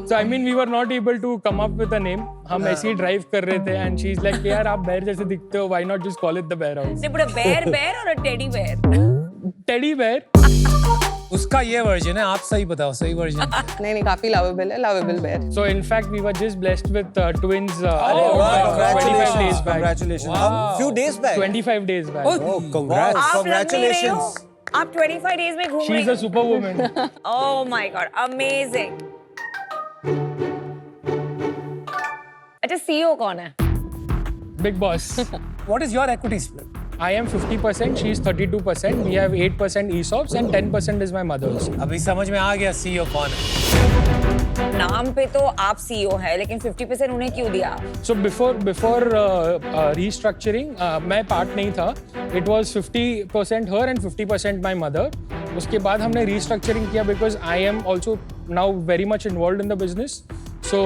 So I mean we were not able to come up with a name. हम ऐसे ही ड्राइव कर रहे थे and she's like यार आप बेयर जैसे दिखते हो, why not just call it the bear house? नहीं बड़ा bear और a teddy bear. Teddy bear. उसका ये वर्जन है, आप सही बताओ, सही वर्जन. नहीं काफी लवेबल है, lovable bear. So in fact we were just blessed with twins. Congratulations. 25 days back. Congratulations. Few days back. 25 days back. Oh, congrats. आप लग नहीं रही हो. Congratulations. आप 25 days में घूम रही She's a हो. superwoman. Oh my god, amazing. अच्छा CEO कौन है? Big boss. What is your equity split? I am 50%, she's 32%. We have 8% ESOPs and 10% is my mother's. अभी समझ में आ गया CEO कौन है. नाम पे तो आप CEO है लेकिन 50% उन्हें क्यों दिया? So before restructuring, मैं part नहीं था. It was 50% her and 50% my mother. उसके बाद हमने restructuring किया because I am also now very much involved in the business. So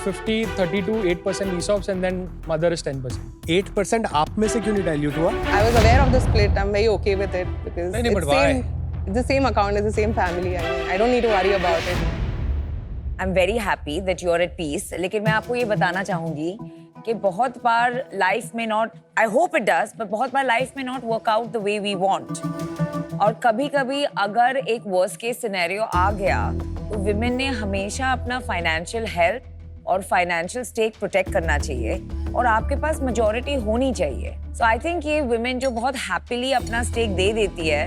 50, 32, 8% ESOPs and then mother is 10%. 8% आप में से क्यों नहीं डाइल्यूट हुआ? I was aware of the split. I'm very okay with it because नहीं, but it's same. It's the same account, it's the same family. I mean, I don't need to worry about it. I'm very happy that you're at peace. लेकिन मैं आपको ये बताना चाहूँगी कि बहुत बार life में I hope it does, but बहुत बार लाइफ में not work out the way we want. और कभी-कभी अगर एक worst case scenario आ गया तो women ने हमेशा अपना financial health और financial stake protect करना चाहिए और आपके पास majority होनी चाहिए. So I think ये women जो बहुत happily अपना stake दे देती है,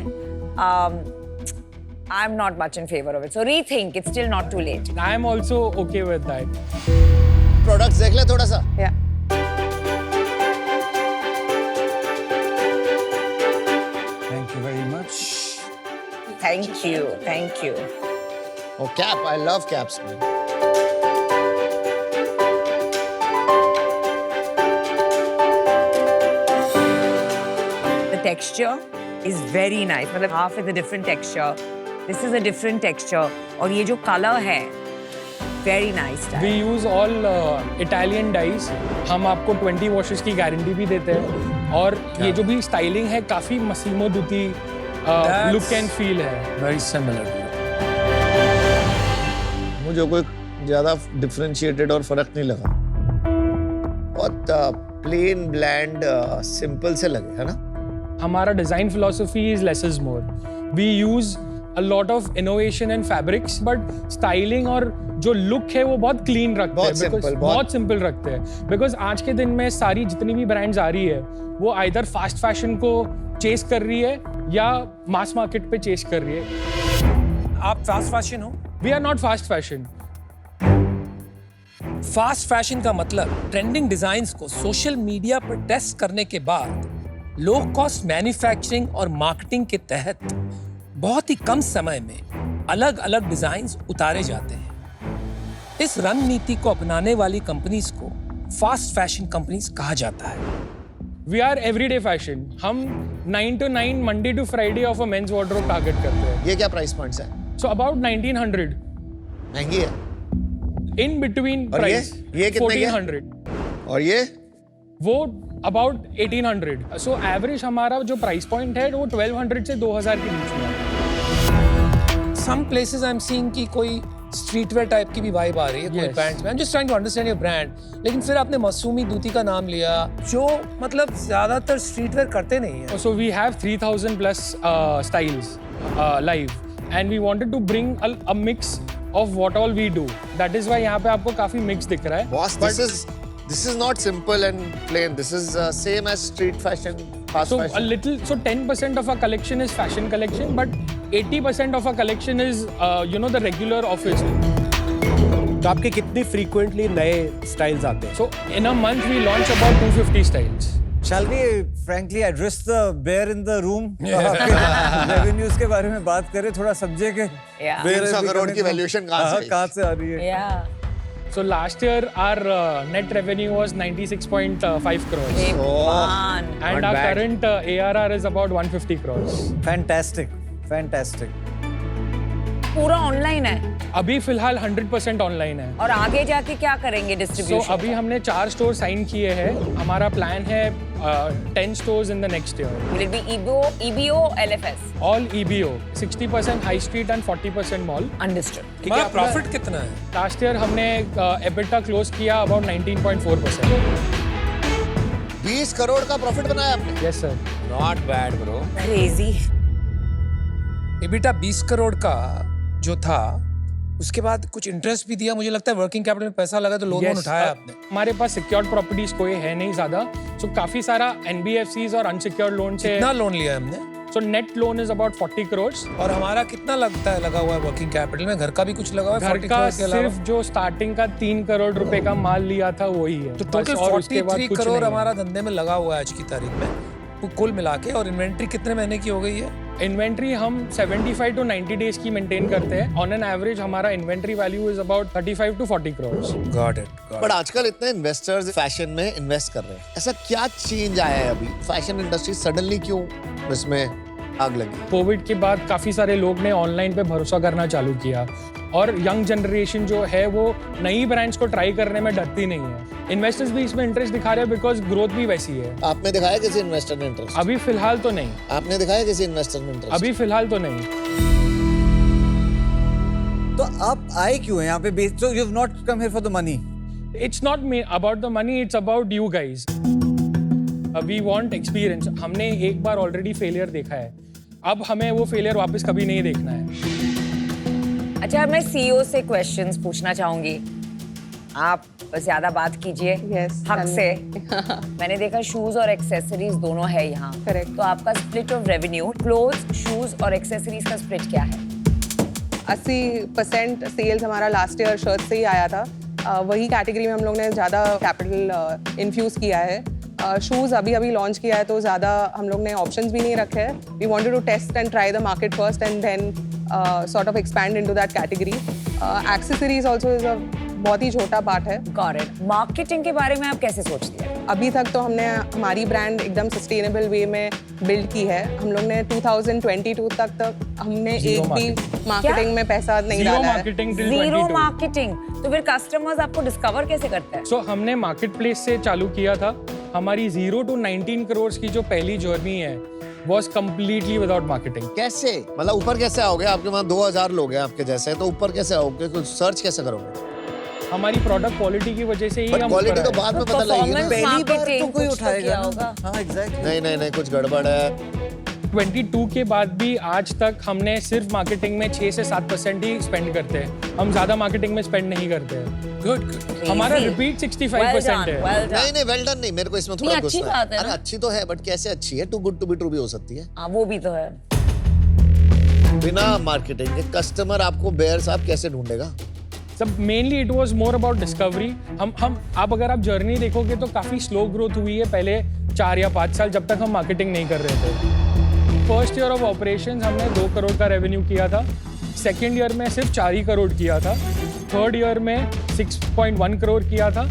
I'm not much in favor of it. So rethink. It's still not too late. I am also okay with that. Products देख ले थोड़ा सा. Yeah. Thank you, thank you. Oh, cap. I love caps, man. The texture is very nice. मतलब half is a different texture. This is a different texture. और ये जो color है, very nice. We use all Italian dyes. हम आपको 20 washes की guarantee भी देते हैं और ये जो भी स्टाइलिंग है काफी मसीमो दुती लुक एंड फील है। Very similar. मुझे कोई ज्यादा डिफरेंशिएटेड और फर्क नहीं लगा। बहुत प्लेन ब्लैंड सिंपल से लगे, है ना? हमारा design philosophy is less is more. We use a lot of innovation in fabrics, but styling और जो look है वो बहुत clean रखते हैं, बहुत simple रखते हैं, because आज के दिन में सारी जितनी भी brands आ रही है वो either fast fashion को chase कर रही है या mass market पे chase कर रही है। आप fast fashion हो? We are not fast fashion. Fast fashion का मतलब ट्रेंडिंग डिजाइन्स को सोशल मीडिया पर टेस्ट करने के बाद लो कॉस्ट मैन्युफैक्चरिंग और मार्केटिंग के तहत बहुत ही कम समय में अलग अलग डिजाइन्स उतारे जाते हैं। इस रणनीति को अपनाने वाली कंपनीज को फास्ट फैशन कंपनीज कहा जाता है। We are everyday fashion. हम 9 to 9 Monday to Friday of a men's wardrobe target करते हैं। ये क्या प्राइस पॉइंट्स है? So about 1900. महंगी है। In between और price ये कितने की है? 1400. और ये वो about 1800. So average हमारा जो प्राइस पॉइंट है वो 1200 से 2000 के बीच में है। Some places I'm seeing कि कोई स्ट्रीटवेयर टाइप की भी वाइब आ रही है कोई Yes. पैंट्स में। I'm just trying to understand your brand. लेकिन फिर आपने मासूमी दूती का नाम लिया जो मतलब ज्यादातर स्ट्रीटवेयर करते नहीं है। So we have 3000 plus styles live and we wanted to bring a mix of what all we do. That is why यहाँ पे आपको काफी mix दिख रहा है। Boss, this is not simple and plain. This is same as street fashion, fast So fashion. a little, so 10% of our collection is fashion collection, but 80% of our collection is, the regular office. तो आपके कितने frequently नए styles आते हैं? So in a month we launch about 250 styles. Shall we frankly address the bear in the room? Revenues के बारे में बात करें, थोड़ा समझे कि Yeah. where 300 are we crore coming की from? valuation कहाँ से आई? कहाँ से आ रही है? Yeah. So last year our net revenue was 96.5 crores. Hey, man. And our current ARR is about 150 crores. Fantastic, fantastic. पूरा ऑनलाइन है अभी फिलहाल 100% ऑनलाइन है। और आगे जाके क्या करेंगे So डिस्ट्रीब्यूशन? अभी हमने 4 स्टोर साइन किए हैं। हमारा प्लान है 10 stores in the next year. Will it be EBO, LFS? All EBO, 60% high street and 40% mall. Understood. ठीक है, हमारा प्रॉफिट कितना है? लास्ट ईयर हमने EBITDA क्लोज किया अबाउट 19.4%. 20 करोड़ का प्रॉफिट बनाया आपने? Yes sir. Not bad bro. Crazy. EBITDA 20 crore का जो था उसके बाद कुछ इंटरेस्ट भी दिया। मुझे लगता है वर्किंग कैपिटल में पैसा लगा तो लोन उठाया आपने। हमारे पास सिक्योर्ड प्रॉपर्टीज कोई है नहीं ज्यादा, सो काफी सारा NBFCs और अनसिक्योर्ड लोन से। कितना लोन लिया है हमने? So net loan is about 40 crores. और हमारा कितना लगता है लगा हुआ है वर्किंग कैपिटल में? घर का भी कुछ लगा हुआ है? घर 40 का करोड़ के अलावा? सिर्फ जो स्टार्टिंग का 3 करोड़ रुपए का माल लिया था वही है। तो बस, टोटल और उसके बाद 43 कुछ करोड़ नहीं है। हमारा धंधे में लगा हुआ है आज की तारीख में कुल मिला के। और इन्वेंट्री कितने महीने की हो गई है? इन्वेंट्री हम 75 to 90 डेज की मेंटेन करते हैं। ऑन एन एवरेज हमारा inventory value is about 35 to 40 crores. Got it. But आजकल इतने इन्वेस्टर्स फैशन में इन्वेस्ट कर रहे हैं, ऐसा क्या चेंज आया है अभी? फैशन इंडस्ट्री सडनली क्यों इसमें आग लगी? कोविड के बाद काफी सारे लोग ने ऑनलाइन पे भरोसा करना चालू किया और यंग जनरेशन जो है वो नई ब्रांड्स को ट्राई करने में डरती नहीं है। इन्वेस्टर्स भी इसमें इंटरेस्ट दिखा रहे हैं बिकॉज ग्रोथ भी वैसी है। आपने दिखाया किसी इन्वेस्टर ने इंटरेस्ट? अभी फिलहाल तो नहीं। आपने दिखाया किसी इन्वेस्टर ने इंटरेस्ट? अभी फिलहाल तो नहीं। तो आप आए क्यों हैं यहाँ पे? So you've not come here for the money. It's not about the money, it's about you guys. We want experience. हमने एक बार ऑलरेडी फेलियर देखा है, अब हमें वो फेलियर वापस कभी नहीं देखना है। अच्छा, मैं CEO से क्वेश्चंस पूछना चाहूंगी। आप ज्यादा बात कीजिए Yes, हक से। चलिए। मैंने देखा शूज और एक्सेसरीज दोनों है यहाँ। Correct. तो आपका split of revenue clothes, shoes और एक्सेसरीज का स्प्लिट क्या है? 80% सेल्स हमारा लास्ट ईयर शर्ट से ही आया था। वही कैटेगरी में हम लोग ने ज़्यादा कैपिटल इन्फ्यूज़ किया है। शूज़ अभी अभी लॉन्च किया है तो ज़्यादा हम लोग ने ऑप्शंस भी नहीं रखे हैं. We wanted to test and try the market first and then sort of expand into that category. Accessories also is a बहुत ही छोटा पार्ट है. Got it. मार्केटिंग के बारे में आप कैसे सोचती हैं? अभी तक तो हमने हमारी ब्रांड एकदम सस्टेनेबल वे में बिल्ड की है. हम लोग ने 2022 तक हमने एक भी मार्केटिंग में पैसा नहीं जीरो डाला है. Marketing till zero 22. मार्केटिंग. तो फिर कस्टमर्स आपको डिस्कवर कैसे करते हैं? सो हमने मार्केट प्लेस से चालू किया था. हमारी 0 to 19 करोड़ की जो पहली जर्नी है was completely without marketing. कैसे मतलब ऊपर कैसे आओगे? आपके वहाँ 2000 लोग हैं आपके जैसे, तो ऊपर कैसे आओगे? कुछ सर्च कैसे करोगे? हमारी प्रोडक्ट क्वालिटी की वजह से ही बट हम क्वालिटी ऊपर तो आए. बाद में पता लगेगी ना. Performance पहली बार तो marketing कोई कुछ तो उठाएगा किया ना. होगा. हाँ एग्जैक्टली. नहीं कुछ गड़बड़ है. 22 के बाद भी आज तक हमने सिर्फ मार्केटिंग में 6 से 7% ही स्पेंड करते हैं. हम ज्यादा मार्केटिंग में स्पेंड नहीं करते हैं. गुड. हमारा Easy. रिपीट 65% है. well done. नहीं वेल डन नहीं, मेरे को इसमें थोड़ा नहीं, अच्छी गुस्सा बात है अरे ना. अच्छी तो है बट कैसे अच्छी है? Too good to be true भी हो सकती है. हाँ, वो भी तो है. बिना मार्केटिंग के कस्टमर आपको बेयर साहब कैसे ढूंढेगा? सब mainly it was more about discovery. हम आप अगर आप जर्नी देखोगे तो काफी स्लो ग्रोथ हुई है पहले 4 या 5 साल जब तक हम मार्केटिंग नहीं कर रहे थे. फर्स्ट ईयर ऑफ ऑपरेशंस हमने 2 करोड़ का रेवेन्यू किया था. सेकेंड ईयर में सिर्फ 4 ही करोड़ किया था. थर्ड ईयर में 6.1 करोड़ किया था.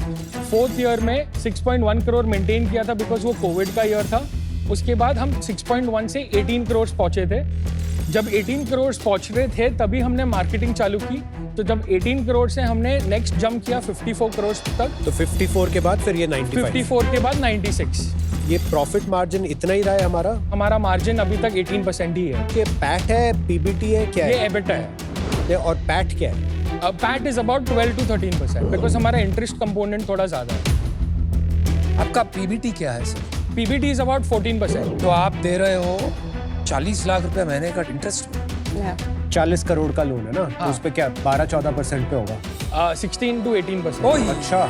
फोर्थ ईयर में 6.1 करोड़ मेंटेन किया था बिकॉज वो कोविड का ईयर था. उसके बाद हम 6.1 से 18 करोड़ पहुंचे थे. जब 18 करोड़ पहुंच रहे थे तभी हमने मार्केटिंग चालू की. तो जब 18 करोड़ से हमने नेक्स्ट जंप किया 54 करोड़ तक. तो 54 के बाद फिर ये 95. 54 के बाद 96. ये प्रॉफिट मार्जिन इतना ही रहा है हमारा. हमारा मार्जिन अभी तक 18% ही है. ये पैट है, पीबीटी है, क्या ये है? एबिटा है. ये और पैट क्या है? PAT is about 12 to 13% because हमारा इंटरेस्ट कंपोनेंट थोड़ा ज्यादा है. आपका पीबीटी क्या है सर? PBT is about 14%. तो आप दे रहे हो 40 लाख रुपए महीने का इंटरेस्ट. 40 करोड़ का लोन है ना, तो उस पे क्या 12-14% पे होगा? 16 to 18%. ओह अच्छा.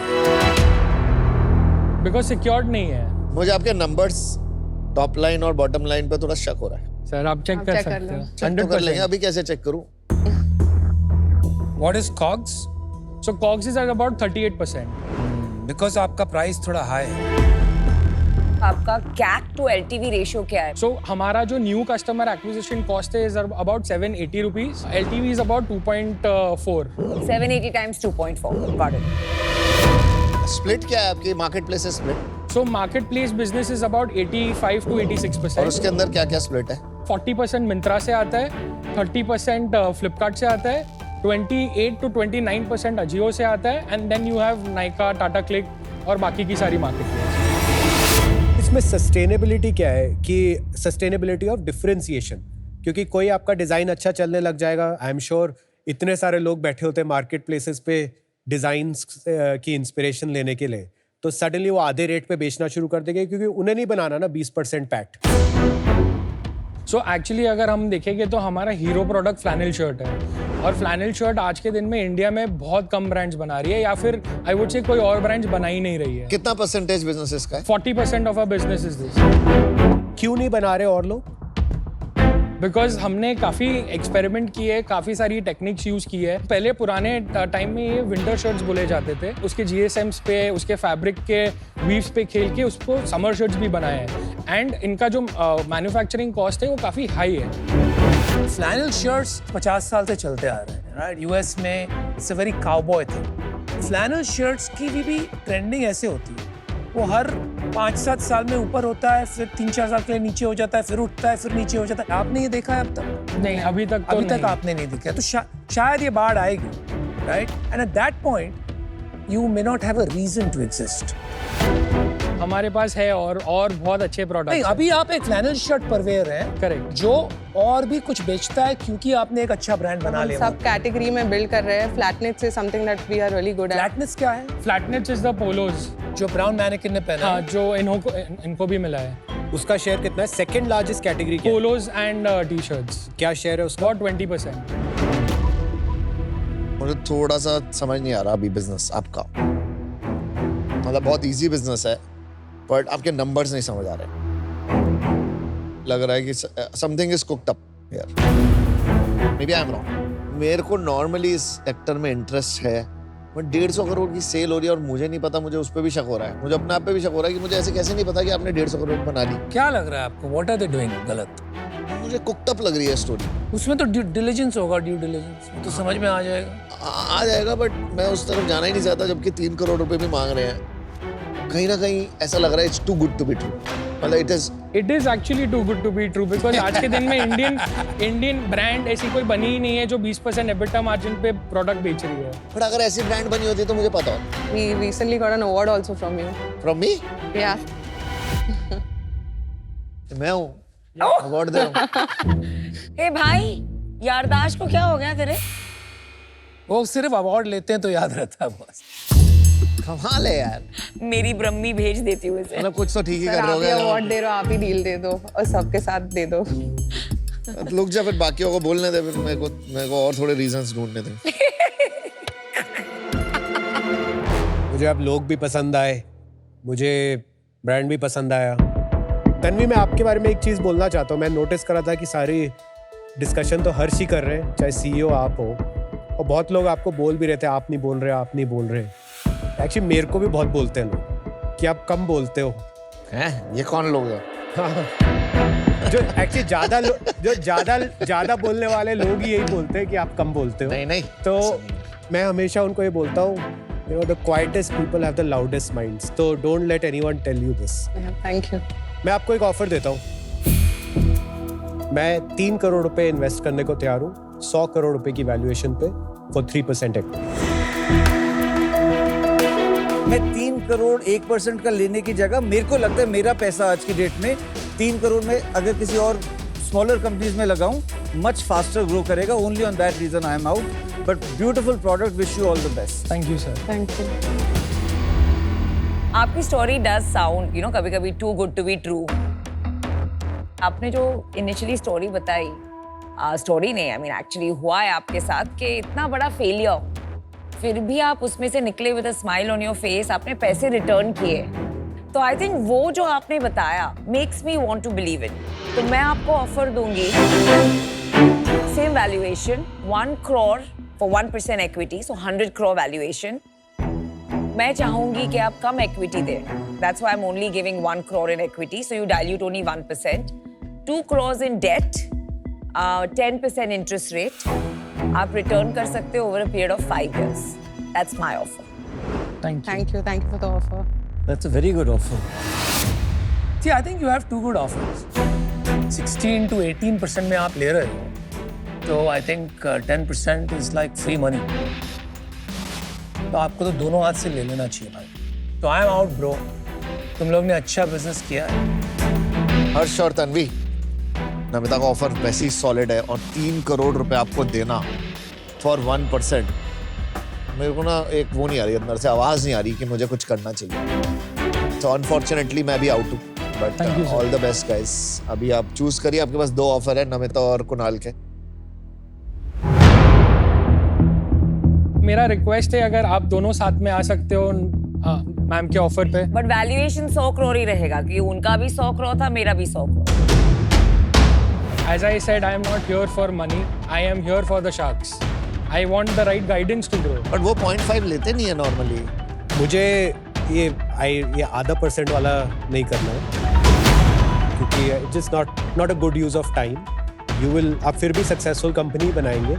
बिकॉज सिक्योर्ड नहीं है. मुझे आपके नंबर्स टॉप लाइन और बॉटम लाइन पे थोड़ा शक हो रहा है. सर आप चेक आप कर check कर सकते लो. हो. चेक तो कर लेंगे. अभी कैसे चेक करूं? What is COGS? So COGS is about 38%. Because आपका प्राइस थोड़ा हाई है. आपका CAC to LTV रेशियो क्या है? सो हमारा जो न्यू कस्टमर एक्विजिशन कॉस्ट है is about 780 rupees. LTV is about 2.4. 780 times 2.4. Got it. Split क्या है आपकी market place split? So market place business is about 85 to और 86%. उसके अंदर क्या क्या स्प्लिट है? 40% मिंत्रा से आता है. 30% फ्लिपकार्ट से आता है. 28 to 29% अजियो से आता है. And then you have Nykaa, Tata Cliq और बाकी की सारी मार्केट. इसमें सस्टेनेबिलिटी क्या है कि सस्टेनेबिलिटी ऑफ डिफरेंशिएशन, क्योंकि कोई आपका डिजाइन अच्छा चलने लग जाएगा. आई एम श्योर इतने सारे लोग बैठे होते हैं मार्केट प्लेसेस पे डिजाइन्स की इंस्पिरेशन लेने के लिए, तो सडनली वो आधे रेट पे बेचना शुरू कर देंगे क्योंकि उन्हें नहीं बनाना ना 20% पैट. सो एक्चुअली अगर हम देखेंगे तो हमारा हीरो प्रोडक्ट फ्लैनल शर्ट है. और फ्लैनल शर्ट आज के दिन में इंडिया में बहुत कम ब्रांड्स बना रही है, या फिर आई वुड से कोई और ब्रांड्स बना ही नहीं रही है. कितना परसेंटेज बिजनेस इसका है? 40% of our business is this. क्यों नहीं बना रहे और लोग? बिकॉज हमने काफ़ी एक्सपेरिमेंट किए, काफ़ी सारी टेक्निक्स यूज़ की है. पहले पुराने टाइम में ये विंटर शर्ट्स बोले जाते थे. उसके GSMs पे, उसके फैब्रिक के वीव्स पे खेल के उसको समर शर्ट्स भी बनाए हैं. एंड इनका जो मैन्युफैक्चरिंग कॉस्ट है वो काफ़ी हाई है. फ्लैनल शर्ट्स 50 साल से चलते आ रहे हैं, राइट? यूएस में it's a very cowboy thing. Flannel shirts की भी ट्रेंडिंग ऐसे होती है, वो हर 5-7 साल में ऊपर होता है, फिर 3-4 साल के लिए नीचे हो जाता है, फिर उठता है, फिर नीचे हो जाता है. आपने ये देखा है अब तक? नहीं, अभी तक तो अभी तक नहीं. आपने नहीं देखा. तो शायद ये बाढ़ आएगी, right? And at that point you may not have a reason to exist. हमारे पास है और बहुत अच्छे नहीं, प्रोडक्ट. अभी आप एक फ्लैनल शर्ट परवेयर हैं, करेक्ट. जो और भी कुछ बेचता है क्योंकि आपने एक अच्छा ब्रांड बना हम लिया. सब कैटेगरी में बिल्ड कर रहे हैं. Flatknits is something that we are really good at. Flatness क्या है? Flatknits is the polos. जो ब्राउन मैनेकिन ने पहना हाँ, है. जो इनको भी मिला है. उसका शेयर कितना है? सेकंड लार्जेस्ट कैटेगरी क्या है? पोलोज एंड टी शर्ट्स क्या शेयर है उसका? अबाउट 20%. मुझे थोड़ा सा समझ नहीं आ रहा अभी बिजनेस आपका. मतलब बहुत इजी बिजनेस है बट आपके नंबर्स नहीं समझ आ रहे. लग रहा है कि something is cooked up here. Maybe I am wrong. मेरे को नॉर्मली इस सेक्टर में इंटरेस्ट है बट 150 करोड़ की सेल हो रही है और मुझे नहीं पता, मुझे उस पर भी शक हो रहा है, मुझे अपने आप पे भी शक हो रहा है कि मुझे ऐसे कैसे नहीं पता कि आपने 150 करोड़ बना ली। क्या लग रहा है आपको, व्हाट आर दे डूइंग गलत? मुझे कुकड अप लग रही है स्टोरी। उसमें तो ड्यू डिलिजेंस होगा, ड्यू डिलिजेंस तो समझ में आ जाएगा। आ जाएगा, बट मैं उस तरफ जाना ही नहीं चाहता, जबकि 3 करोड़ रुपए भी मांग रहे हैं। कहीं ना कहीं ऐसा लग रहा है it's too good to be true. मतलब it is actually too good to be true, because आज के दिन में इंडियन ब्रांड ऐसी कोई बनी ही नहीं है जो 20% एबिटा मार्जिन पे प्रोडक्ट बेच रही है। बट अगर ऐसी ब्रांड बनी होती तो मुझे पता होता। We recently got an award also from you. From me? Yeah. मैं हूँ अवार्ड दे रहा हूँ। हे भाई, यारदाश्त को क्या हो गया तेरे? वो सिर्फ अवार्ड लेते हैं तो याद रहता है बस। कमाल है यार। मेरी ब्रह्मी भेज देती हूँ इसे। मतलब कुछ तो ठीक ही सर कर आप ही रहे अवार्ड दे रहे हो, आप ही डील दे दो और सबके साथ दे दो। लोग जा फिर बाकियों को बोलने दे, फिर मेरे को और थोड़े रीजंस ढूंढने दे। मुझे अब लोग भी पसंद आए, मुझे ब्रांड भी पसंद आया। तन्वी, मैं आपके बारे में एक चीज़ बोलना चाहता हूँ। मैं नोटिस करा था कि सारी डिस्कशन तो हर्ष ही कर रहे हैं, चाहे सीईओ आप हो, और बहुत लोग आपको बोल भी रहे थे आप नहीं बोल रहे, आप नहीं बोल रहे। एक्चुअली मेरे को भी बहुत बोलते हैं लोग कि आप कम बोलते हो। हैं? ये कौन लोग हैं? जो एक्चुअली ज्यादा बोलने वाले लोग ही यही बोलते हैं कि आप कम बोलते हो। नहीं तो मैं हमेशा उनको ये बोलता हूँ, you know, the quietest people have the loudest minds. So don't let anyone tell you this. Thank you. मैं आपको एक ऑफर देता हूँ। मैं 3 करोड़ रुपए इन्वेस्ट करने को तैयार हूँ 100 करोड़ रुपए की वैल्यूएशन पे फॉर 3% इक्विटी। मैं 3 करोड़ 1% का लेने की जगह, मेरे को लगता है मेरा पैसा आज की डेट में 3 करोड़ में अगर किसी और स्मॉलर कंपनीज में लगाऊं, मच फास्टर ग्रो करेगा। Only on that reason I am out. But beautiful product, wish you all the best. Thank you sir. Thank you. आपकी स्टोरी डज साउंड कभी-कभी too good to be true. आपने जो initially story बताई, story नहीं, I mean actually हुआ है आपके साथ कि इतना बड़ा फेलियर, फिर भी आप उसमें से निकले with a smile on your face, आपने पैसे रिटर्न किए। तो आई थिंक वो जो आपने बताया makes me want to believe it. तो मैं आपको ऑफर दूंगी same valuation 1 crore for 1% equity, so 100 crore valuation. मैं चाहूंगी कि आप कम इक्विटी दें, that's why I am only giving 1 crore in equity, so you dilute only 1%, 2 crore in debt, 10% interest rate आप रिटर्न कर सकते हो over a period of 5 years. That's my offer. Thank you for the offer. That's a very good offer. See, I think you have two good offers. 16 to 18% में आप ले रहे हो, तो I think 10% is like free money. तो आपको तो दोनों हाथ से ले लेना चाहिए भाई। तो I am out bro. तुम लोग ने अच्छा बिजनेस किया है। हर्ष और तन्वी, नमिता का ऑफर वैसे ही सॉलिड है और 3 करोड़ रुपए आपको देना फॉर 1%, मेरे को ना एक वो नहीं आ रही, अंदर से आवाज नहीं आ रही कि मुझे कुछ करना चाहिए। तो अनफॉर्चुनेटली मैं भी आउट हूँ, but all the best guys. अभी आप चूज करिए, आपके पास 2 ऑफर है, नमिता और कुणाल के। मेरा रिक्वेस्ट है अगर आप दोनों साथ में आ सकते हो मैम के ऑफर पे। बट वैल्यूएशन 100 करोड़ ही रहेगा क्योंकि उनका भी 100 करोड़ था, मेरा भी 100 crore. As I said, I am not here for money. I am here for the sharks. I want the right guidance to grow. But वो 0.5 लेते नहीं है नॉर्मली। मुझे ये आधा % वाला नहीं करना है, क्योंकि it's just not a good use of time. आप फिर भी सक्सेसफुल कंपनी बनाएंगे,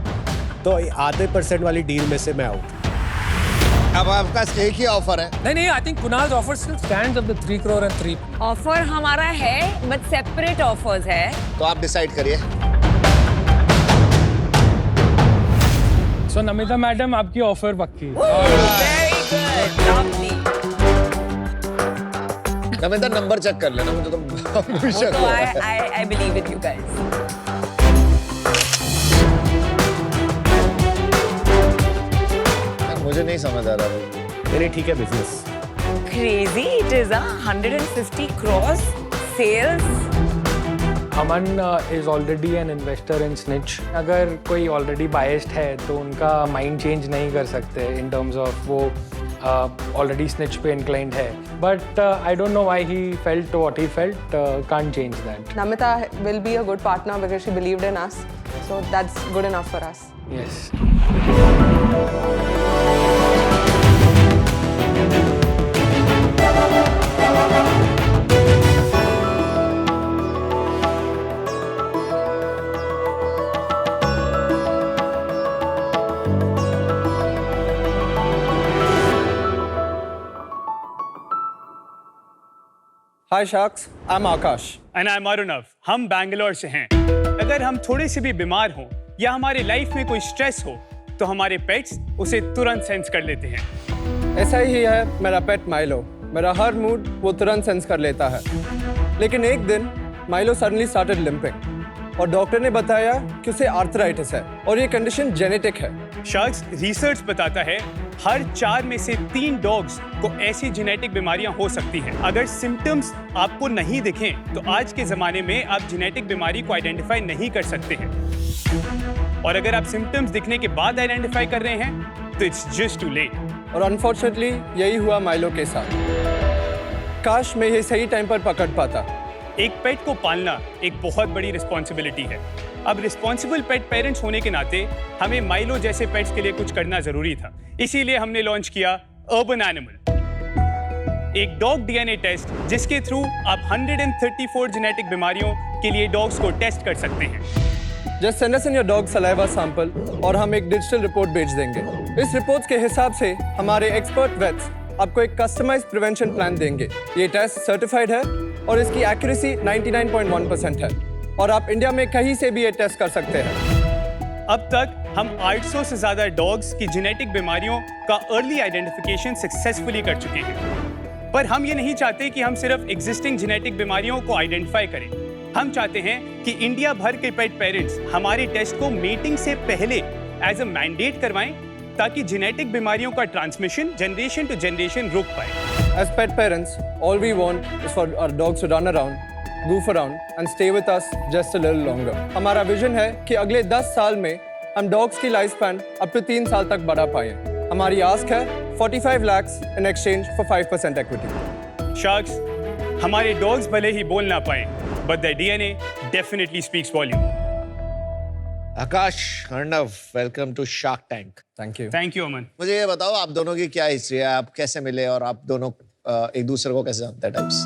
तो आधे % वाली डील में से मैं आउट। अब आपका एक ही ऑफर है। नहीं, I think Kunal's offer still stands of the 3 crore and 3. Offer हमारा है बट सेपरेट ऑफर्स है। तो आप डिसाइड करिए। So नमिता मैडम आपकी ऑफर पक्की। Very good, lovely. Namita number check कर लेना, मुझे तो शक हो रहा है। I believe in you guys. मुझे नहीं समझ आ रहा। मेरे ठीक है business. Crazy, it is 150 crores sales. Aman is already an investor in Snitch. अगर कोई already biased है तो उनका माइंड चेंज नहीं कर सकते in terms of वो already Snitch पे inclined है. But I don't know why he felt what he felt. Can't change that. Namita will be a good partner because she believed in us. So that's good enough for us. Yes. Hi Sharks, I'm Akash. And I'm Arunav. हम बैंगलोर से हैं। अगर हम थोड़े से भी बीमार हों या हमारे लाइफ में कोई स्ट्रेस हो तो हमारे पेट्स उसे तुरंत सेंस कर लेते हैं। ऐसा ही है मेरा पेट माइलो। मेरा हर मूड वो तुरंत सेंस कर लेता है। लेकिन एक दिन माइलो सडनली स्टार्टेड लिम्पिंग और डॉक्टर ने बताया कि उसे आर्थराइटिस है और ये कंडीशन जेनेटिक है। शार्क्स, रिसर्च बताता है हर 4 में से 3 डॉग्स को ऐसी जेनेटिक बीमारियां हो सकती हैं। अगर सिम्टम्स आपको नहीं दिखें तो आज के ज़माने में आप जेनेटिक बीमारी को आइडेंटिफाई नहीं कर सकते हैं। और अगर आप सिम्टम्स दिखने के बाद आइडेंटिफाई कर रहे हैं तो इट्स जस्ट टू लेट। और अनफॉर्चुनेटली यही हुआ माइलो के साथ। काश मैं ये सही टाइम पर पकड़ पाता। एक पेट को पालना एक बहुत बड़ी रिस्पॉन्सिबिलिटी है। अब रिस्पॉन्सिबल पेट पेरेंट्स होने के नाते हमें माइलो जैसे पेट्स के लिए कुछ करना जरूरी था। इसीलिए हमने लॉन्च किया अर्बन एनिमल, एक डॉग डीएनए टेस्ट जिसके थ्रू आप 134 जेनेटिक बीमारियों के लिए डॉग्स को टेस्ट कर सकते हैं। Just send us in your dog saliva sample और हम एक डिजिटल रिपोर्ट भेज देंगे। इस रिपोर्ट के हिसाब से हमारे एक्सपर्ट वेट्स आपको एक कस्टमाइज्ड प्रिवेंशन प्लान देंगे। ये टेस्ट सर्टिफाइड है और इसकी एक्यूरेसी 99.1% है और आप इंडिया में कहीं से भी ये टेस्ट कर सकते हैं। अब तक हम 800 से ज्यादा डॉग्स की जेनेटिक बीमारियों का अर्ली आइडेंटिफिकेशन सक्सेसफुली कर चुके हैं। पर हम ये नहीं चाहते कि हम सिर्फ एग्जिस्टिंग जेनेटिक बीमारियों को आइडेंटिफाई करें। हम चाहते हैं कि इंडिया भर के पेट पेरेंट्स हमारी टेस्ट को मीटिंग से पहले एज अ मैंडेट करवाएं ताकि जेनेटिक बीमारियों का ट्रांसमिशन जनरेशन टू जनरेशन रुक पाए। As pet parents, all we want is for our dogs to run around, goof around and stay with us just a little longer. हमारा vision है कि अगले 10 साल में हम डॉग्स की लाइफ स्पैन अप टू 3 साल तक बढ़ा पाए। हमारी आस्क है 45 lakhs in exchange for 5% equity. Sharks, हमारे डॉग्स भले ही बोल ना पाए, but their DNA definitely speaks volume. Akash, Arnav, welcome to Shark Tank. Thank you, Aman. मुझे ये बताओ आप दोनों की क्या हिस्ट्री है, आप कैसे मिले और आप दोनों एक दूसरे को कैसे जानते हैं टाइप्स?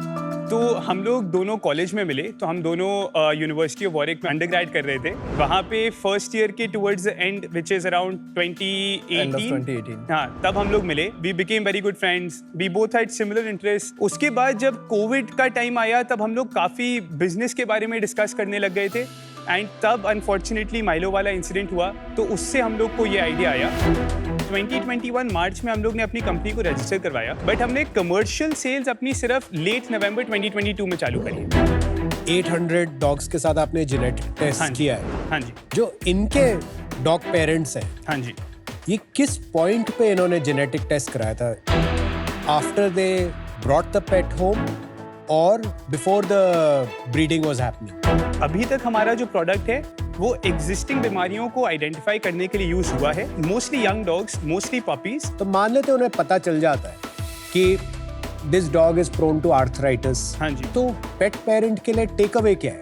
तो हम लोग दोनों कॉलेज में मिले, तो हम दोनों यूनिवर्सिटी ऑफ वॉरिक में अंडरग्रेड कर रहे थे। वहाँ पे फर्स्ट ईयर के towards the end which is around 2018। हाँ, तब हम लोग मिले। We became very good friends, we both had similar interest. उसके बाद जब कोविड का टाइम आया तब हम लोग काफ़ी बिजनेस के बारे में डिस्कस करने लग गए थे एंड तब अनफॉर्चुनेटली माइलो वाला इंसिडेंट हुआ, तो उससे हम लोग को ये आइडिया आया। 2021 मार्च में हम लोग ने अपनी कंपनी को रजिस्टर करवाया, बट हमने कमर्शियल सेल्स अपनी सिर्फ लेट नवंबर 2022 में चालू करी। 800 डॉग्स के साथ आपने जेनेटिक टेस्ट किया है। हाँ जी। जो इनके डॉग पेरेंट्स हैं, हाँ जी, ये किस पॉइंट पे इन्होंने जेनेटिक टेस्ट कराया था? After they brought the pet home और before the breeding was happening? अभी तक हमारा जो प्रोडक्ट है वो एग्जिस्टिंग बीमारियों को आइडेंटिफाई करने के लिए यूज हुआ है। Mostly young dogs, mostly puppies. तो मान लेते उन्हें पता चल जाता है कि this dog is prone to arthritis. हाँ जी। तो पेट पेरेंट के लिए टेक अवे क्या है?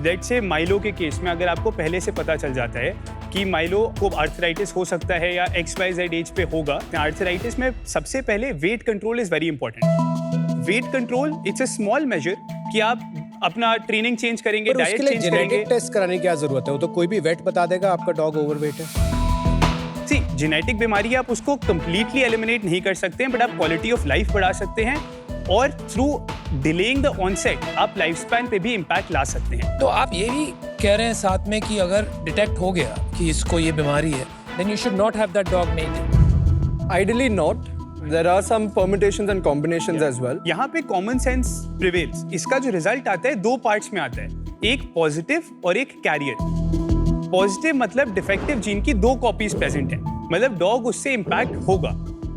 लेट्स से माइलो के केस में अगर आपको पहले से पता चल जाता है कि माइलो को आर्थराइटिस हो सकता है या XYZ एज पे होगा, आर्थराइटिस में सबसे पहले weight control is very important. Weight control it's a small measure कि आप अपना ट्रेनिंग चेंज करेंगे, डाइट चेंज करेंगे। जेनेटिक टेस्ट कराने की क्या जरूरत है? वो तो कोई भी वेट बता देगा आपका डॉग ओवरवेट है। सी, जेनेटिक बीमारी आप उसको कंप्लीटली एलिमिनेट नहीं कर सकते हैं, बट आप क्वालिटी ऑफ लाइफ बढ़ा सकते हैं और थ्रू डिलेइंग द ऑनसेट आप लाइफ स्पैन पे भी इम्पैक्ट ला सकते हैं। तो आप ये भी कह रहे हैं साथ में कि अगर डिटेक्ट हो गया कि इसको ये बीमारी है, then you should not have that dog mated. Ideally not. There are some permutations and combinations as well. यहाँ पे कॉमन सेंस प्रिवेल्स। इसका जो रिजल्ट आता है 2 पार्ट्स में आता है, एक पॉजिटिव और एक कैरियर। पॉजिटिव मतलब डिफेक्टिव जीन की 2 कॉपीज प्रेजेंट है, मतलब डॉग उससे इम्पैक्ट होगा।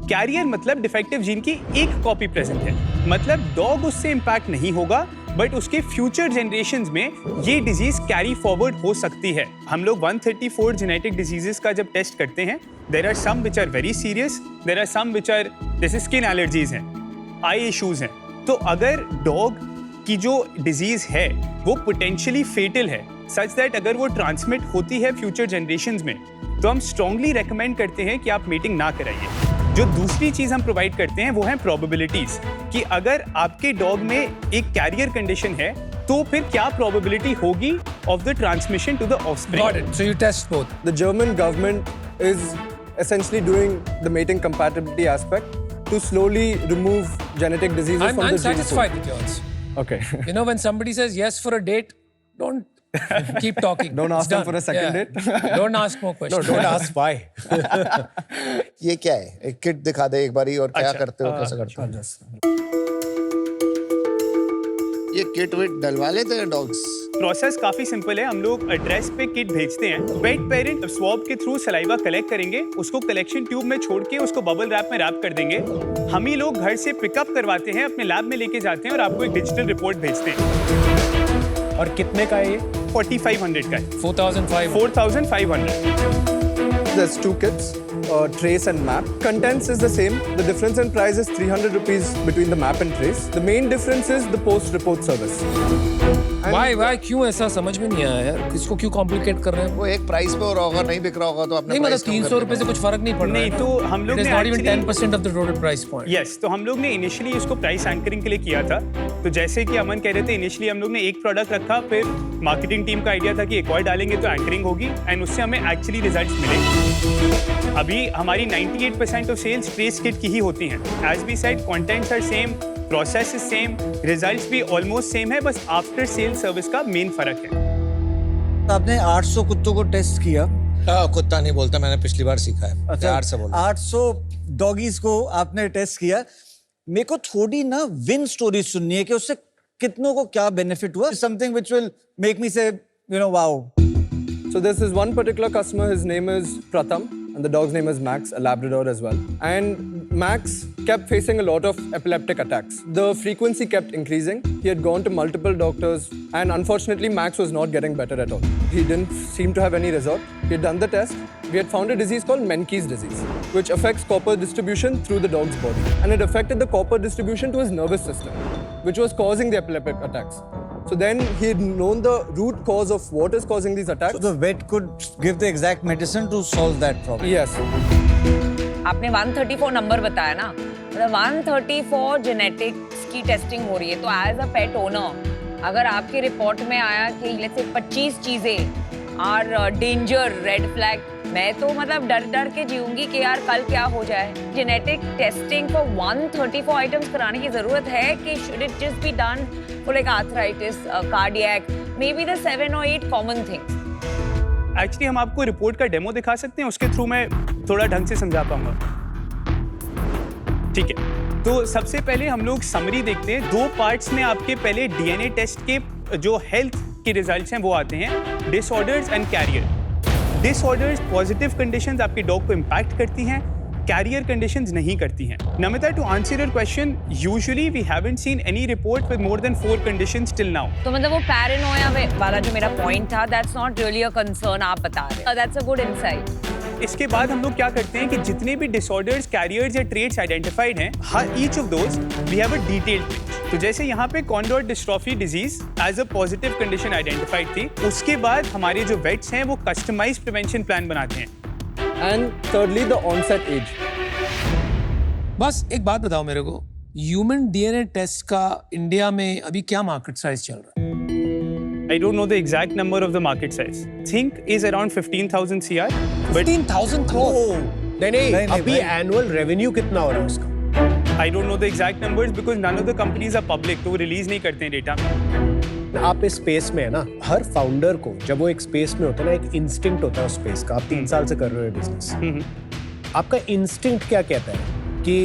कैरियर मतलब डिफेक्टिव जीन की 1 कॉपी प्रेजेंट है, मतलब डॉग उससे इम्पैक्ट नहीं होगा, बट उसके फ्यूचर जनरेशंस में ये डिजीज कैरी फॉरवर्ड हो सकती है। हम लोग 134 जेनेटिक डिजीजेस का जब टेस्ट करते हैं, there are some which are very serious, there are some which are जैसे स्किन एलर्जीज हैं, आई इश्यूज हैं। तो अगर डॉग की जो डिजीज है वो पोटेंशियली फेटल है, सच दैट अगर वो ट्रांसमिट होती है फ्यूचर जनरेशंस में, तो हम स्ट्रांगली रेकमेंड करते हैं कि आप मीटिंग ना कराइए। जो दूसरी चीज हम प्रोवाइड करते हैं वो है प्रोबेबिलिटीज, कि अगर आपके डॉग में एक कैरियर कंडीशन है तो फिर क्या प्रोबेबिलिटी होगी of the transmission to the offspring. Got it. So you test both. The German government is essentially doing the mating compatibility aspect to slowly remove genetic diseases from the I'm gene pool. satisfied with your answer. Okay. You know, when somebody says yes for a date, don't keep talking. Don't It's ask them done. for a second date. Don't ask more No, questions. don't ask why. ये क्या है? एक kit दिखा दे एक बारी, और क्या अच्छा, करते हो, कैसे करते हो? ये किट विट डलवा लेते हैं डॉग्स? प्रोसेस काफी सिंपल है। हम लोग एड्रेस पे किट भेजते हैं। वेट पेरेंट स्वॉब के थ्रू सलाइवा कलेक्ट करेंगे, उसको कलेक्शन ट्यूब में छोड़ के उसको बबल रैप में रैप कर देंगे। हम ही लोग घर से पिकअप करवाते हैं, अपने लैब में लेके जाते हैं और आपको एक डिजिटल रिपोर्ट भेजते हैं। और कितने का है ये? 4500 का है। 4,500. 4500। There's two kits, trace and map. Contents is the same. The difference in price is 300 rupees between the map and trace. The main difference is the post-report service. Why? क्यों ऐसा समझ में नहीं आया यार? इसको क्यों कॉम्प्लिकेट कर रहे हैं? वो एक प्राइस पे हो रहा होगा, नहीं बिक रहा होगा तो आपने नहीं मतलब प्राइस कम 300 कर रुपए से कुछ फर्क नहीं पड़ रहा है। नहीं, तो हम लोग It is ने not even actually- 10% of the total price point. Yes, तो हम लोग ने इनिशियली इसको प्राइस एंकरिंग के लिए किया था। तो जैसे कि अमन कह रहे थे, इनिशियली हम लोग ने एक प्रोडक्ट रखा, फिर मार्केटिंग टीम का आइडिया था कि एक और डालेंगे तो एंकरिंग होगी, एंड उससे हमें एक्चुअली रिजल्ट्स मिले। अभी हमारी 98% ऑफ सेल्स ट्रेस किट की ही होती हैं। As we said, contents are same, process is same, results भी ऑलमोस्ट सेम है, बस आफ्टर सेल सर्विस का मेन फर्क है। आपने 800 कुत्तों को टेस्ट किया। कुत्ता नहीं बोलता, मैंने पिछली बार सीखा है। प्यार से बोलता। 800 डॉगीज को आपने टेस्ट किया। मेरे को थोड़ी ना विन स्टोरी सुननी है कि उससे कितनों को क्या बेनिफिट हुआ। Something which will make me से wow. So this is one particular customer, his name is Pratham, and the dog's name is Max, a Labrador as well. And Max kept facing a lot of epileptic attacks. The frequency kept increasing. He had gone to multiple doctors, and unfortunately, Max was not getting better at all. He didn't seem to have any result. He had done the test. We had found a disease called Menkes disease, which affects copper distribution through the dog's body. And it affected the copper distribution to his nervous system, which was causing the epileptic attacks. So then he had known the root cause of what is causing these attacks. So the vet could give the exact medicine to solve that problem. Yes. आपने 134 number बताया ना, मतलब 134 genetics की testing हो रही है। तो as a pet owner, अगर आपके रिपोर्ट में आया कि लेट्स से 25 चीजें आर डेंजर, रेड फ्लैग, मैं तो मतलब डर डर के जीऊंगी कि यार कल क्या हो जाए। जेनेटिक टेस्टिंग फॉर 134 आइटम्स कराने की जरूरत है कि should it just be done for like arthritis, cardiac, may be the 7 or 8 common things. Actually हम आपको रिपोर्ट का डेमो दिखा सकते हैं, उसके थ्रू मैं थोड़ा ढंग से समझा पाऊंगा। ठीक है, तो सबसे पहले हम लोग समरी देखते हैं। 2 पार्ट्स में आपके पहले डीएनए टेस्ट के जो हेल्थ के रिजल्ट्स हैं वो आते हैं, disorders and carrier. Disorders, positive conditions आपके डॉग को इम्पैक्ट करती हैं, कैरियर कंडीशंस नहीं करती हैं। Namita, to answer your question, usually we haven't seen any report with more than 4 conditions till now. तो मतलब वो पैरानोया वाला जो मेरा पॉइंट था, that's not really a concern आप बता रहे हैं। That's a good insight. इसके बाद हम लोग क्या करते हैं कि जितने भी डिसऑर्डर्स, कैरियर्स या ट्रेट्स आइडेंटिफाइड हैं, हर each of those we have a detailed pitch. तो जैसे यहाँ पे condor dystrophy disease as a positive condition identified थी, उसके बाद हमारे जो वेट्स हैं वो कस्टमाइज प्रिवेंशन प्लान बनाते हैं। And thirdly, the onset age. बस एक बात बताओ मेरे को, ह्यूमन डीएनए टेस्ट का इंडिया में अभी क्या मार्केट साइज चल रहा है? I don't know the exact number of the market size. Think is around 15,000 CR. But 15,000 crore. नहीं, अभी एनुअल रेवेन्यू कितना हो रहा है उसका? I don't know the exact numbers because none of the companies are public, तो वो release नहीं करते हैं डेटा। आप इस स्पेस में है ना, हर फाउंडर को जब वो एक स्पेस में होता है ना, एक इंस्टिंक्ट होता है उस स्पेस का। आप 3 साल से कर रहे हो बिजनेस, आपका इंस्टिंक्ट क्या कहता है कि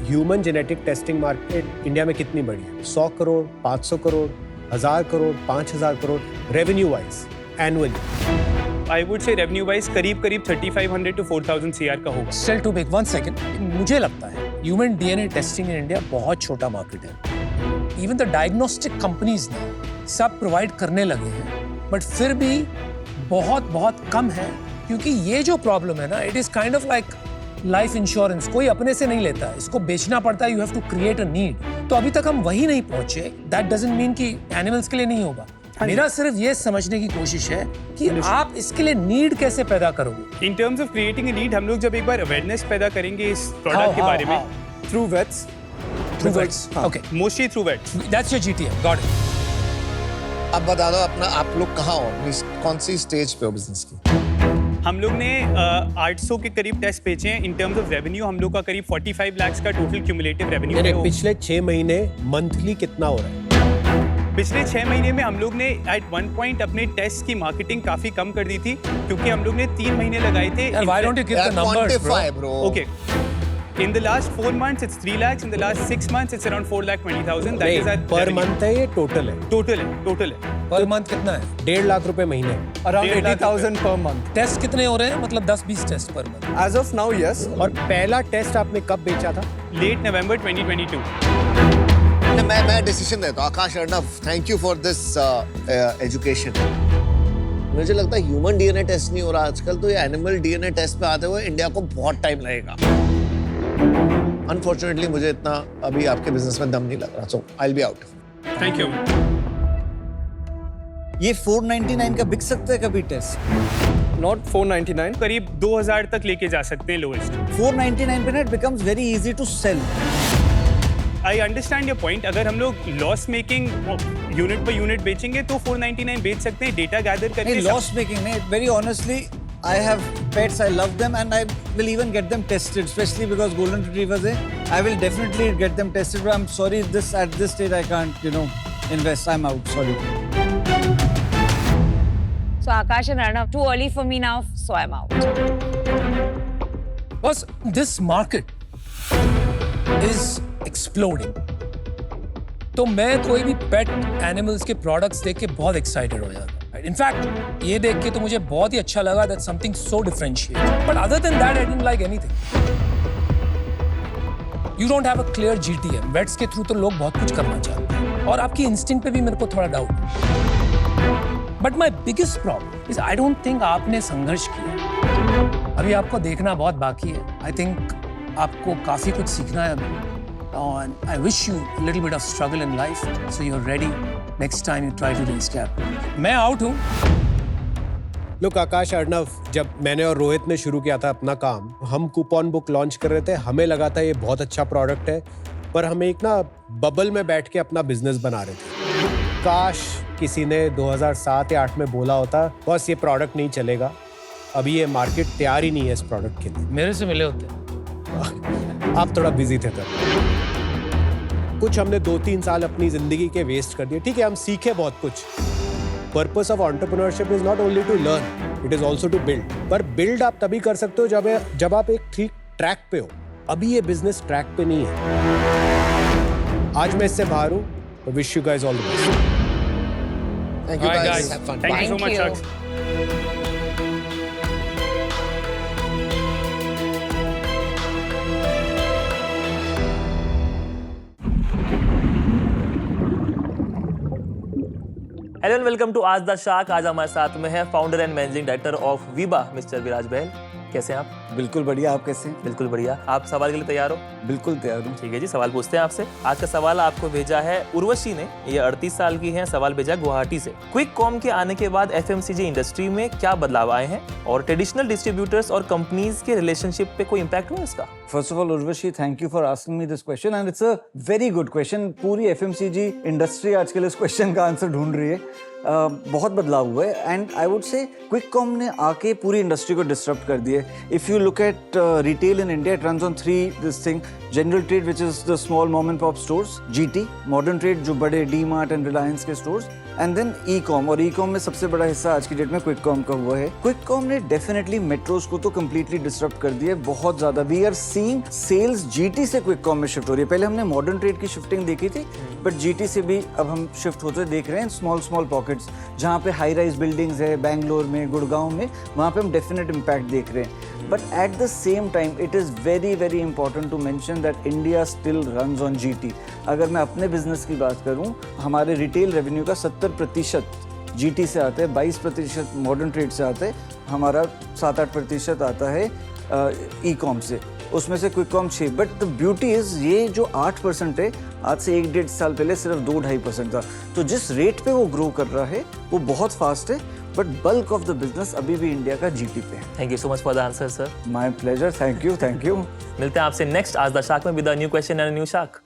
human genetic testing market India में कितनी बड़ी है? 100 crore, 500 crore, 1000 crore, 5000 crore revenue wise annually? I would say revenue wise करीब 3500 to 4000 CR का होगा। Still too big. 1 second. मुझे लगता है human DNA testing in India बहुत छोटा मार्केट है। इवन द डायग्नोस्टिक कंपनीज ने सब प्रोवाइड करने लगे हैं, बट फिर भी बहुत बहुत कम है, क्योंकि ये जो प्रॉब्लम है ना, it is kind of like life insurance. कोई अपने से नहीं लेता, इसको बेचना पड़ता है। You have to create a need. तो अभी तक हम वही नहीं पहुंचे। दैट डजंट मीन कि एनिमल्स के लिए नहीं होगा। मेरा सिर्फ ये समझने की कोशिश है कि आप इसके लिए नीड कैसे पैदा करोगे। In terms of creating a need, हम लोग जब एक बार अवेयरनेस पैदा करेंगे इस प्रोडक्ट के बारे में, Through vets. Through vets. Okay. Mostly through vets. That's your GTM. Got it. अब बता दो अपना, आप लोग कहाँ हो, कौन सी स्टेज पे हो बिजनेस की? हम लोग ने 800 के करीब टेस्ट बेचे हैं। इन टर्म्स ऑफ रेवेन्यू हम लोग का करीब 45 लाख का टोटल क्यूमुलेटिव रेवेन्यू है। पिछले 6 महीने मंथली कितना हो रहा है? पिछले 6 महीने में हम लोग ने एट वन पॉइंट अपने टेस्ट की मार्केटिंग काफी कम कर दी थी क्योंकि हम लोग ने 3 महीने लगाए थे। यार, why don't you give the numbers, bro? Okay. In the last 4 months, it's 3 lakhs. In the last 6 months, it's around 4,20,000. That is our पर revenue. मंथ है ये टोटल है? Total है. पर मंथ कितना है? 1.5 लाख रुपए महीने। Around 80,000 per month. टेस्ट कितने हो रहे हैं? मतलब 10-20 test per month. As of now, yes. और पहला टेस्ट आपने कब बेचा था? Late November 2022. मैं डिसीजन देता हूँ। Akash Arnav, thank you for this education. मुझे लगता है ह्यूमन डीएनए टेस्ट नहीं हो रहा आजकल, तो ये एनिमल डीएनए टेस्ट पे आते हुए इंडिया को बहुत टाइम लगेगा। अनफॉर्चुनेटली मुझे इतना अभी आपके बिजनेस में दम नहीं लग रहा, so I will be out. Thank you. ये 499 का बिक सकता है कभी टेस्ट? Not 499. करीब 2,000 तक लेके जा सकते हैं लोएस्ट। 499 पे ना it becomes very easy to sell. I understand your point. अगर हम लोग लॉस मेकिंग यूनिट पर यूनिट बेचेंगे तो 499 बेच सकते हैं, डेटा गैदर करके। नहीं, लॉस मेकिंग नहीं, very honestly I have pets, I love them, and I will even get them tested, especially because golden retrievers I will definitely get them tested, but I'm sorry, at this stage I can't, invest. I'm out, sorry. So Akash and Arnav, too early for me now, so I'm out. Boss, this market is exploding. तो मैं कोई भी pet animals के products देख के बहुत excited हो जाता हूँ। इनफैक्ट ये देख के तो मुझे बहुत ही अच्छा लगा that something so differentiated. But other than that I didn't like anything. You don't have a clear GTM. Vets के थ्रू तो लोग बहुत कुछ करना चाहते हैं और आपकी इंस्टिंक्ट पे भी मेरे को थोड़ा डाउट है। But my biggest problem is I don't think आपने संघर्ष किया। अभी आपको देखना बहुत बाकी है। आई थिंक आपको काफी कुछ सीखना है अभी। And I wish you a little bit of struggle in life, so you're ready next time you try to raise capital. मैं out हूँ। Look, आकाश अर्णव, जब मैंने और रोहित ने शुरू किया था अपना काम, हम कूपन बुक लॉन्च कर रहे थे। हमें लगा था ये बहुत अच्छा प्रोडक्ट है, पर हम एक ना बबल में बैठ के अपना बिजनेस बना रहे थे। काश किसी ने 2007 या 8 में बोला होता, बस ये प्रोडक्ट नहीं चलेगा, अभी ये मार्केट तैयार ही नहीं है इस प्रोडक्ट के लिए। मेरे से मिले होते। आप थोड़ा बिजी थे तब। कुछ हमने 2-3 साल अपनी जिंदगी के वेस्ट कर दिए। ठीक है, हम सीखे बहुत कुछ। Purpose of entrepreneurship is not only to learn, it is also to build. पर बिल्ड आप तभी कर सकते हो जब आप एक ठीक ट्रैक पे हो। अभी ये बिजनेस ट्रैक पे नहीं है। आज मैं इससे बाहर हूँ, तो wish you guys all the best. Thank you guys, have fun. Thank you so much, you. Shaks. Hello and welcome to ask the shark. आज हमारे साथ में है founder and managing director of Veeba mister Viraj Bahl. कैसे हैं आप? बिल्कुल बढ़िया, आप कैसे? बिल्कुल बढ़िया। आप सवाल के लिए तैयार हो? बिल्कुल तैयार हूँ। ठीक है जी, सवाल पूछते हैं आपसे। आज का सवाल आपको भेजा है उर्वशी ने। ये 38 साल की हैं। सवाल भेजा गुवाहाटी से। क्विक कॉम के आने के बाद एफएमसीजी इंडस्ट्री में क्या बदलाव आए हैं और ट्रेडिशनल डिस्ट्रीब्यूटर्स और कंपनीज के रिलेशनशिप पे कोई इंपैक्ट हुआ इसका? First of all, Urvashi, thank you for asking me this question, and it's a very good question. पूरी FMCG इंडस्ट्री आजकल इस क्वेश्चन का आंसर ढूंढ रही है। बहुत बदलाव हुआ है, and I would say quick com ने आके पूरी इंडस्ट्री को डिस्टर्ब कर दिया है। If you look at retail in India, it runs on 3 this thing: general trade which is the small mom and pop stores, GT modern trade जो बड़े D mart and Reliance के stores, and then e com. और e com में सबसे बड़ा हिस्सा आज की डेट में क्विक कॉम का हुआ है। क्विक कॉम ने डेफिनेटली मेट्रोज को तो कंप्लीटली डिस्टर्ब कर दिया है, बहुत ज्यादा। We are seeing sales GT से क्विक कॉम में शिफ्ट हो रही है। पहले हमने मॉडर्न ट्रेड की शिफ्टिंग देखी थी, बट जीटी से भी अब हम शिफ्ट होते देख रहे हैं। स्मॉल पॉकेट्स जहाँ पे हाई राइज बिल्डिंग्स है, बैंगलोर में, गुड़गांव में, वहाँ पे हम डेफिनेट इम्पैक्ट देख रहे हैं। But at the same time it is very very important to mention that India still runs on GT. अगर मैं अपने बिजनेस की बात करूँ, हमारे रिटेल रेवेन्यू का 70% जीटी से आता है, 22% मॉडर्न ट्रेड से आता है, हमारा 7-8% आता है ई कॉम से, उसमें से quick com 6। But the beauty is ये जो 8% है, आज से 1-1.5 साल पहले सिर्फ 2-2.5% था। तो जिस रेट पे वो ग्रो कर रहा है वो बहुत फास्ट है, but bulk of the business अभी भी इंडिया का जीटी पे है। Thank you so much for the answer sir. My pleasure, thank you. मिलते हैं आपसे नेक्स्ट आज द शार्क में with a new question and new shark.